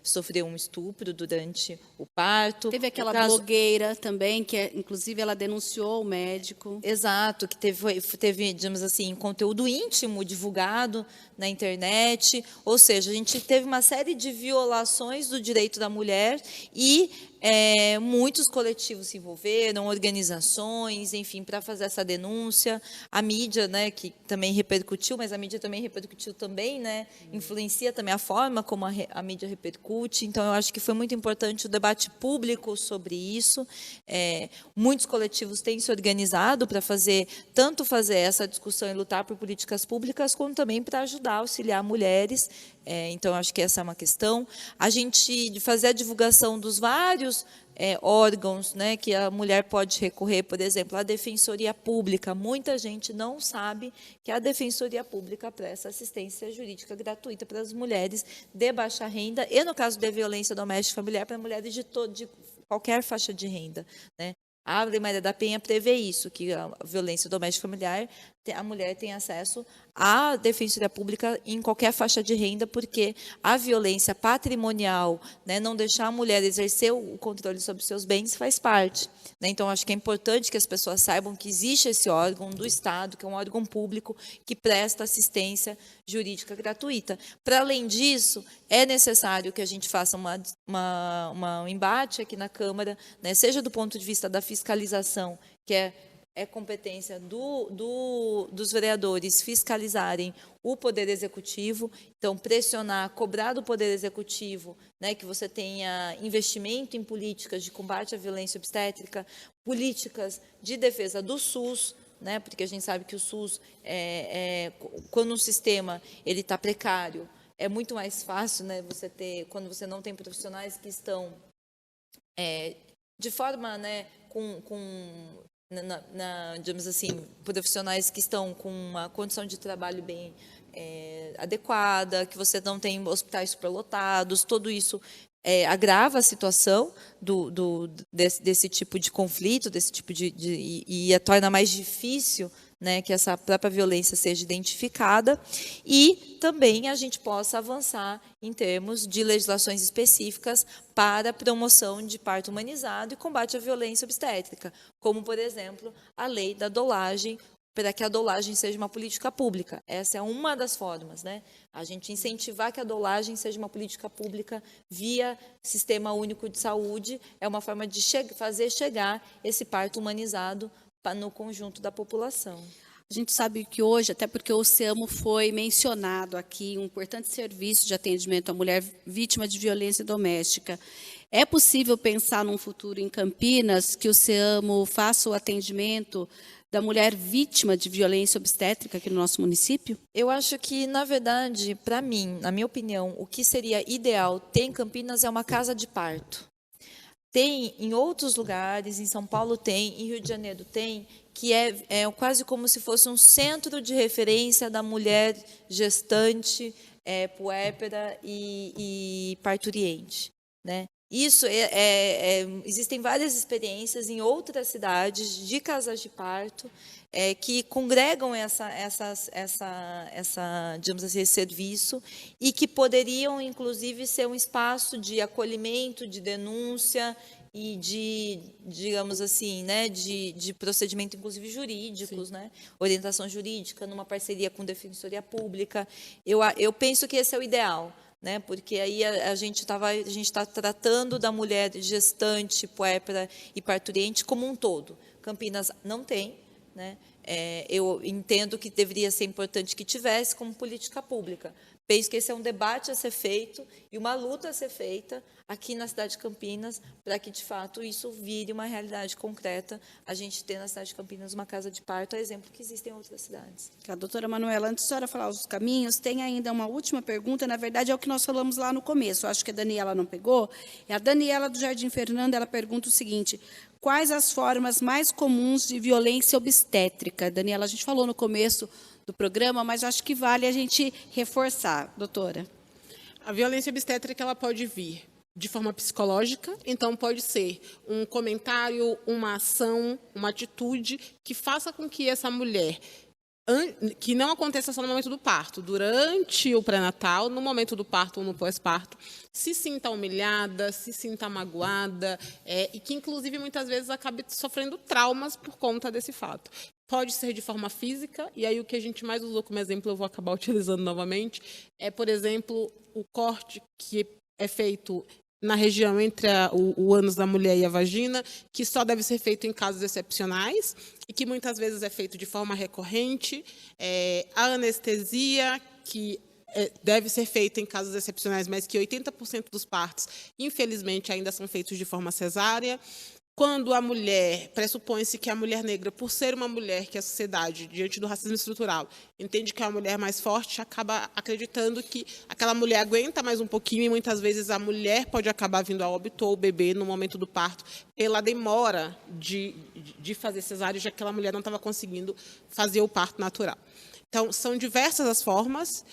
sofreu um estupro durante o parto. Teve aquela blogueira também, que inclusive ela denunciou o médico. Exato, que teve, digamos assim, conteúdo íntimo divulgado na internet. Ou seja, a gente teve uma série de violações do direito da mulher e muitos coletivos se envolveram, organizações, enfim, para fazer essa denúncia. A mídia, né, que também repercutiu, mas a mídia também repercutiu também, né, influencia também a forma como a mídia repercute. Então, eu acho que foi muito importante o debate público sobre isso. Muitos coletivos têm se organizado para tanto fazer essa discussão e lutar por políticas públicas, como também para ajudar, auxiliar mulheres. Então, acho que essa é uma questão. A gente fazer a divulgação dos vários órgãos, né, que a mulher pode recorrer, por exemplo, a Defensoria Pública. Muita gente não sabe que a Defensoria Pública presta assistência jurídica gratuita para as mulheres de baixa renda e, no caso de violência doméstica familiar, para mulheres de qualquer faixa de renda, né? A Lei Maria da Penha prevê isso, que a violência doméstica familiar, a mulher tem acesso à Defensoria Pública em qualquer faixa de renda, porque a violência patrimonial, né, não deixar a mulher exercer o controle sobre seus bens, faz parte, né? Então, acho que é importante que as pessoas saibam que existe esse órgão do Estado, que é um órgão público, que presta assistência jurídica gratuita. Para além disso, é necessário que a gente faça um embate aqui na Câmara, né, seja do ponto de vista da fiscalização, que é competência dos vereadores fiscalizarem o Poder Executivo, então pressionar, cobrar do Poder Executivo, né, que você tenha investimento em políticas de combate à violência obstétrica, políticas de defesa do SUS, né, porque a gente sabe que o SUS, quando um sistema está precário, é muito mais fácil, né, você ter, quando você não tem profissionais que estão de forma, né, digamos assim, profissionais que estão com uma condição de trabalho bem adequada, que você não tem hospitais superlotados, tudo isso agrava a situação desse tipo de conflito, desse tipo e a torna mais difícil, né, que essa própria violência seja identificada, e também a gente possa avançar em termos de legislações específicas para a promoção de parto humanizado e combate à violência obstétrica, como, por exemplo, a lei da dolagem, para que a dolagem seja uma política pública. Essa é uma das formas, né? A gente incentivar que a dolagem seja uma política pública via Sistema Único de Saúde é uma forma de fazer chegar esse parto humanizado no conjunto da população. A gente sabe que hoje, até porque o SEAMO foi mencionado aqui, um importante serviço de atendimento à mulher vítima de violência doméstica. É possível pensar num futuro em Campinas que o SEAMO faça o atendimento da mulher vítima de violência obstétrica aqui no nosso município? Eu acho que, na verdade, para mim, na minha opinião, o que seria ideal ter em Campinas é uma casa de parto. Tem em outros lugares, em São Paulo tem, em Rio de Janeiro tem, que é quase como se fosse um centro de referência da mulher gestante, puérpera e parturiente, né? Isso existem várias experiências em outras cidades de casas de parto que congregam digamos assim, esse serviço e que poderiam, inclusive, ser um espaço de acolhimento, de denúncia e digamos assim, né, de procedimento, inclusive jurídicos, né, orientação jurídica, numa parceria com Defensoria Pública. Eu penso que esse é o ideal, né, porque aí a gente está tratando da mulher gestante, puérpera e parturiente como um todo. Campinas não tem, né? Eu entendo que deveria ser importante que tivesse como política pública. Penso que esse é um debate a ser feito e uma luta a ser feita aqui na cidade de Campinas para que, de fato, isso vire uma realidade concreta. A gente tem na cidade de Campinas uma casa de parto, a exemplo que existem em outras cidades. A doutora Manuela, antes da senhora falar os caminhos, tem ainda uma última pergunta, na verdade é o que nós falamos lá no começo, eu acho que a Daniela não pegou. É a Daniela do Jardim Fernando, ela pergunta o seguinte: quais as formas mais comuns de violência obstétrica? Daniela, a gente falou no começo do programa, mas acho que vale a gente reforçar, doutora. A violência obstétrica ela pode vir de forma psicológica, então pode ser um comentário, uma ação, uma atitude que faça com que essa mulher, que não aconteça só no momento do parto, durante o pré-natal, no momento do parto ou no pós-parto, se sinta humilhada, se sinta magoada, e que, inclusive, muitas vezes acabe sofrendo traumas por conta desse fato. Pode ser de forma física, e aí o que a gente mais usou como exemplo, eu vou acabar utilizando novamente, por exemplo, o corte que é feito na região entre o ânus da mulher e a vagina, que só deve ser feito em casos excepcionais, e que muitas vezes é feito de forma recorrente, a anestesia, que deve ser feita em casos excepcionais, mas que 80% dos partos, infelizmente, ainda são feitos de forma cesárea. Quando a mulher, pressupõe-se que a mulher negra, por ser uma mulher que a sociedade, diante do racismo estrutural, entende que é a mulher mais forte, acaba acreditando que aquela mulher aguenta mais um pouquinho e muitas vezes a mulher pode acabar vindo a óbito ou o bebê no momento do parto pela demora de fazer cesárea, já que aquela mulher não estava conseguindo fazer o parto natural. Então, são diversas as formas,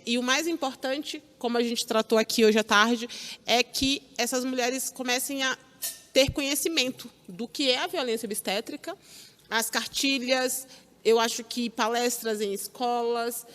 e o mais importante, como a gente tratou aqui hoje à tarde, é que essas mulheres comecem a ter conhecimento do que é a violência obstétrica, as cartilhas, eu acho que palestras em escolas,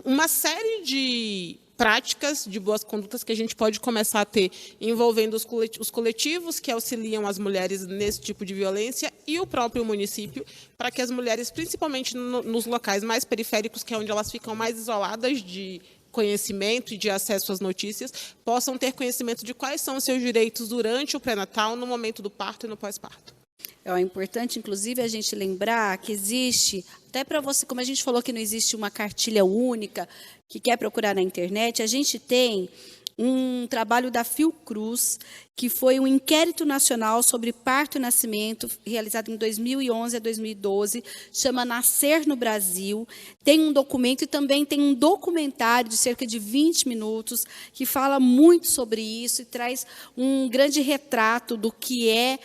uma série de práticas de boas condutas que a gente pode começar a ter envolvendo os coletivos que auxiliam as mulheres nesse tipo de violência e o próprio município, para que as mulheres, principalmente nos locais mais periféricos, que é onde elas ficam mais isoladas de conhecimento e de acesso às notícias, possam ter conhecimento de quais são os seus direitos durante o pré-natal, no momento do parto e no pós-parto. É importante, inclusive, a gente lembrar que existe, até para você, como a gente falou que não existe uma cartilha única, que quer procurar na internet, a gente tem um trabalho da Fiocruz, que foi um inquérito nacional sobre parto e nascimento, realizado em 2011 a 2012, chama Nascer no Brasil. Tem um documento e também tem um documentário de cerca de 20 minutos, que fala muito sobre isso e traz um grande retrato do que é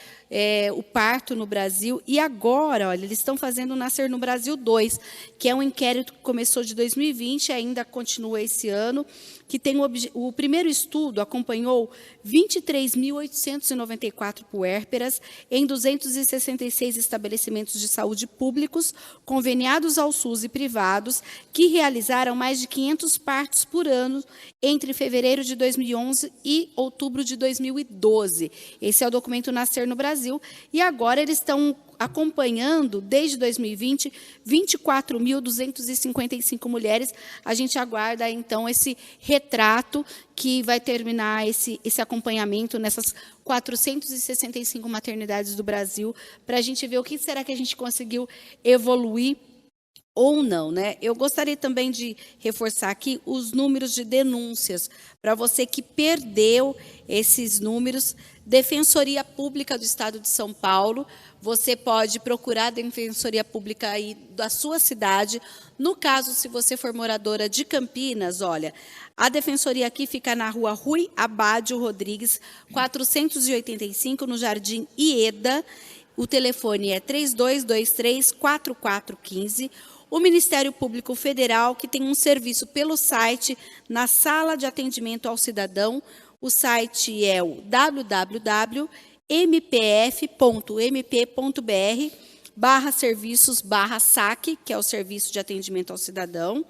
o parto no Brasil. E agora, olha, eles estão fazendo o Nascer no Brasil 2, que é um inquérito que começou de 2020 e ainda continua esse ano, que tem o primeiro estudo acompanhou 23.894 puérperas em 266 estabelecimentos de saúde públicos, conveniados ao SUS e privados, que realizaram mais de 500 partos por ano entre fevereiro de 2011 e outubro de 2012. Esse é o documento Nascer no Brasil, e agora eles estão acompanhando, desde 2020, 24.255 mulheres. A gente aguarda, então, esse retrato que vai terminar esse acompanhamento nessas 465 maternidades do Brasil, para a gente ver o que será que a gente conseguiu evoluir ou não, né? Eu gostaria também de reforçar aqui os números de denúncias, para você que perdeu esses números. Defensoria Pública do Estado de São Paulo, você pode procurar a Defensoria Pública aí da sua cidade. No caso, se você for moradora de Campinas, olha, a Defensoria aqui fica na rua Rui Abádio Rodrigues, 485, no Jardim Ieda. O telefone é 3223-4415. O Ministério Público Federal, que tem um serviço pelo site, na Sala de Atendimento ao Cidadão. O site é o www.mpf.mp.br/serviços/SAC, que é o Serviço de Atendimento ao Cidadão.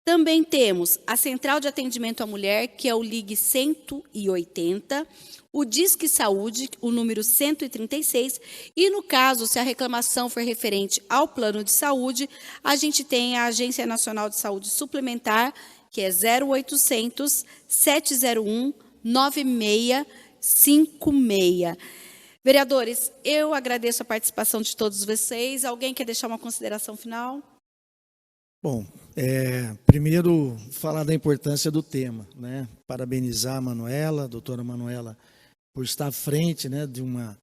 Também temos a Central de Atendimento à Mulher, que é o Ligue 180, o Disque Saúde, o número 136, e, no caso, se a reclamação for referente ao plano de saúde, a gente tem a Agência Nacional de Saúde Suplementar, que é 0800 701 9656. Vereadores, eu agradeço a participação de todos vocês. Alguém quer deixar uma consideração final? Bom, primeiro falar da importância do tema, né? Parabenizar a Manuela, a doutora Manuela, por estar à frente, né, de uma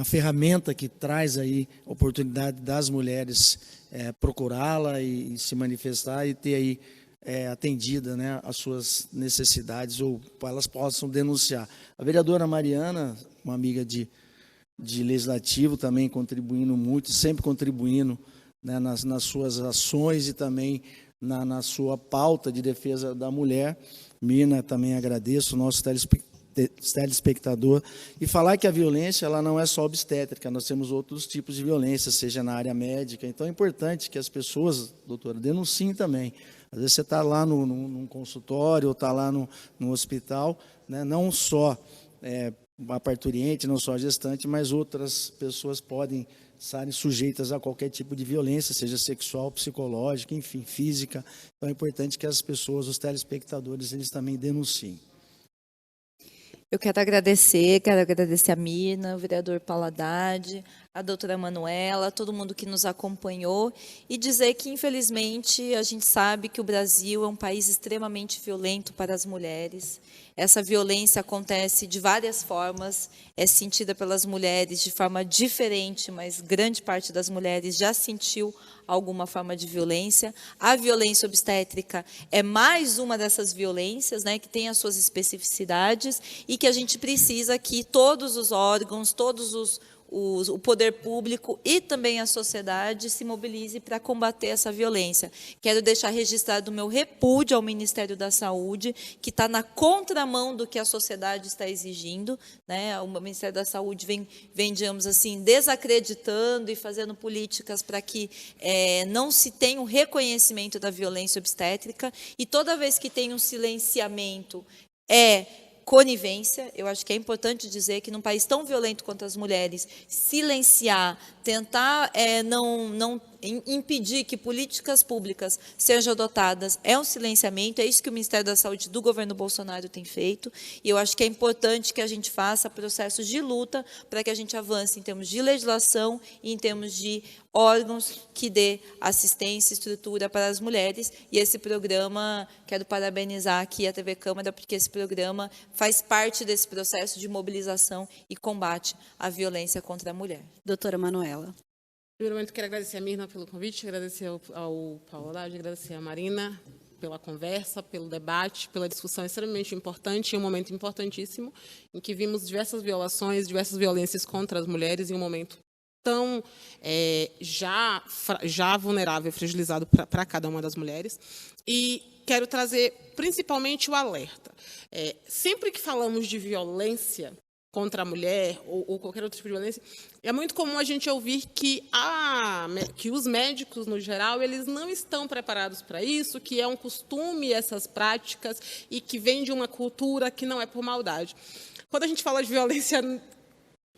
ferramenta que traz aí a oportunidade das mulheres procurá-la e se manifestar e ter aí atendida, né, as suas necessidades, ou elas possam denunciar. A vereadora Mariana, uma amiga de legislativo, também contribuindo muito, sempre contribuindo, né, nas suas ações e também na sua pauta de defesa da mulher. Mina, também agradeço, o nosso telespectador. E falar que a violência ela não é só obstétrica, nós temos outros tipos de violência, seja na área médica. Então é importante que as pessoas, doutora, denunciem também. Às vezes você está lá num consultório ou está lá no hospital, né, não só a parturiente, não só a gestante, mas outras pessoas podem estarem sujeitas a qualquer tipo de violência, seja sexual, psicológica, enfim, física. Então é importante que as pessoas, os telespectadores, eles também denunciem. Eu quero agradecer a Mina, o vereador Paulo Haddad, a doutora Manuela, todo mundo que nos acompanhou, e dizer que, infelizmente, a gente sabe que o Brasil é um país extremamente violento para as mulheres. Essa violência acontece de várias formas, é sentida pelas mulheres de forma diferente, mas grande parte das mulheres já sentiu alguma forma de violência. A violência obstétrica é mais uma dessas violências, né, que tem as suas especificidades e que a gente precisa que todos os órgãos, o poder público e também a sociedade se mobilize para combater essa violência. Quero deixar registrado o meu repúdio ao Ministério da Saúde, que está na contramão do que a sociedade está exigindo, né? O Ministério da Saúde vem, digamos assim, desacreditando e fazendo políticas para que não se tenha um reconhecimento da violência obstétrica, e toda vez que tem um silenciamento conivência. Eu acho que é importante dizer que, num país tão violento quanto as mulheres, silenciar, tentar não impedir que políticas públicas sejam adotadas é um silenciamento, é isso que o Ministério da Saúde do governo Bolsonaro tem feito, e eu acho que é importante que a gente faça processos de luta para que a gente avance em termos de legislação e em termos de órgãos que dê assistência e estrutura para as mulheres, e esse programa, quero parabenizar aqui a TV Câmara, porque esse programa faz parte desse processo de mobilização e combate à violência contra a mulher. Doutora Manuela. Primeiramente, quero agradecer a Mirna pelo convite, agradecer ao Paulo Haddad, agradecer a Marina pela conversa, pelo debate, pela discussão extremamente importante, em um momento importantíssimo, em que vimos diversas violações, diversas violências contra as mulheres, em um momento tão já vulnerável e fragilizado para cada uma das mulheres. E quero trazer principalmente o alerta. Sempre que falamos de violência contra a mulher ou qualquer outro tipo de violência, é muito comum a gente ouvir que os médicos, no geral, eles não estão preparados para isso, que é um costume essas práticas e que vem de uma cultura que não é por maldade. Quando a gente fala de violência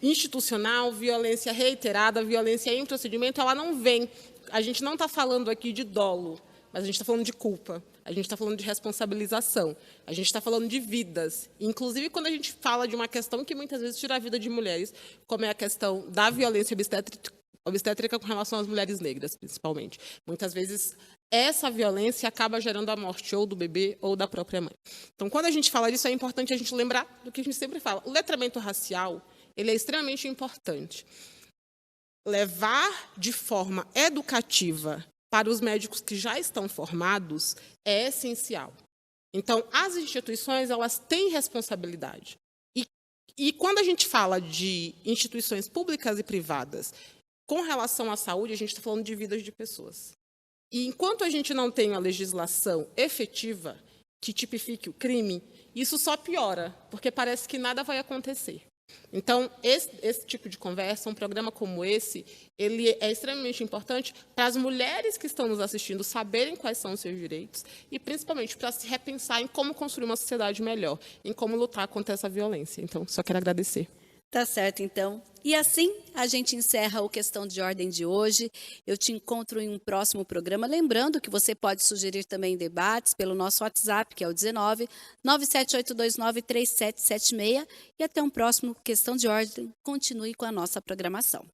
institucional, violência reiterada, violência em procedimento, ela não vem. A gente não está falando aqui de dolo, mas a gente está falando de culpa. A gente está falando de responsabilização, a gente está falando de vidas. Inclusive, quando a gente fala de uma questão que muitas vezes tira a vida de mulheres, como é a questão da violência obstétrica com relação às mulheres negras, principalmente. Muitas vezes, essa violência acaba gerando a morte ou do bebê ou da própria mãe. Então, quando a gente fala disso, é importante a gente lembrar do que a gente sempre fala. O letramento racial, ele é extremamente importante. Levar de forma educativa para os médicos que já estão formados é essencial. Então, as instituições, elas têm responsabilidade. E quando a gente fala de instituições públicas e privadas, com relação à saúde, a gente está falando de vidas de pessoas. E enquanto a gente não tem a legislação efetiva que tipifique o crime, isso só piora, porque parece que nada vai acontecer. Então, esse tipo de conversa, um programa como esse, ele é extremamente importante para as mulheres que estão nos assistindo saberem quais são os seus direitos e, principalmente, para se repensar em como construir uma sociedade melhor, em como lutar contra essa violência. Então, só quero agradecer. Tá certo, então. E assim, a gente encerra o Questão de Ordem de hoje. Eu te encontro em um próximo programa. Lembrando que você pode sugerir também debates pelo nosso WhatsApp, que é o 19 97829 3776. E até um próximo Questão de Ordem. Continue com a nossa programação.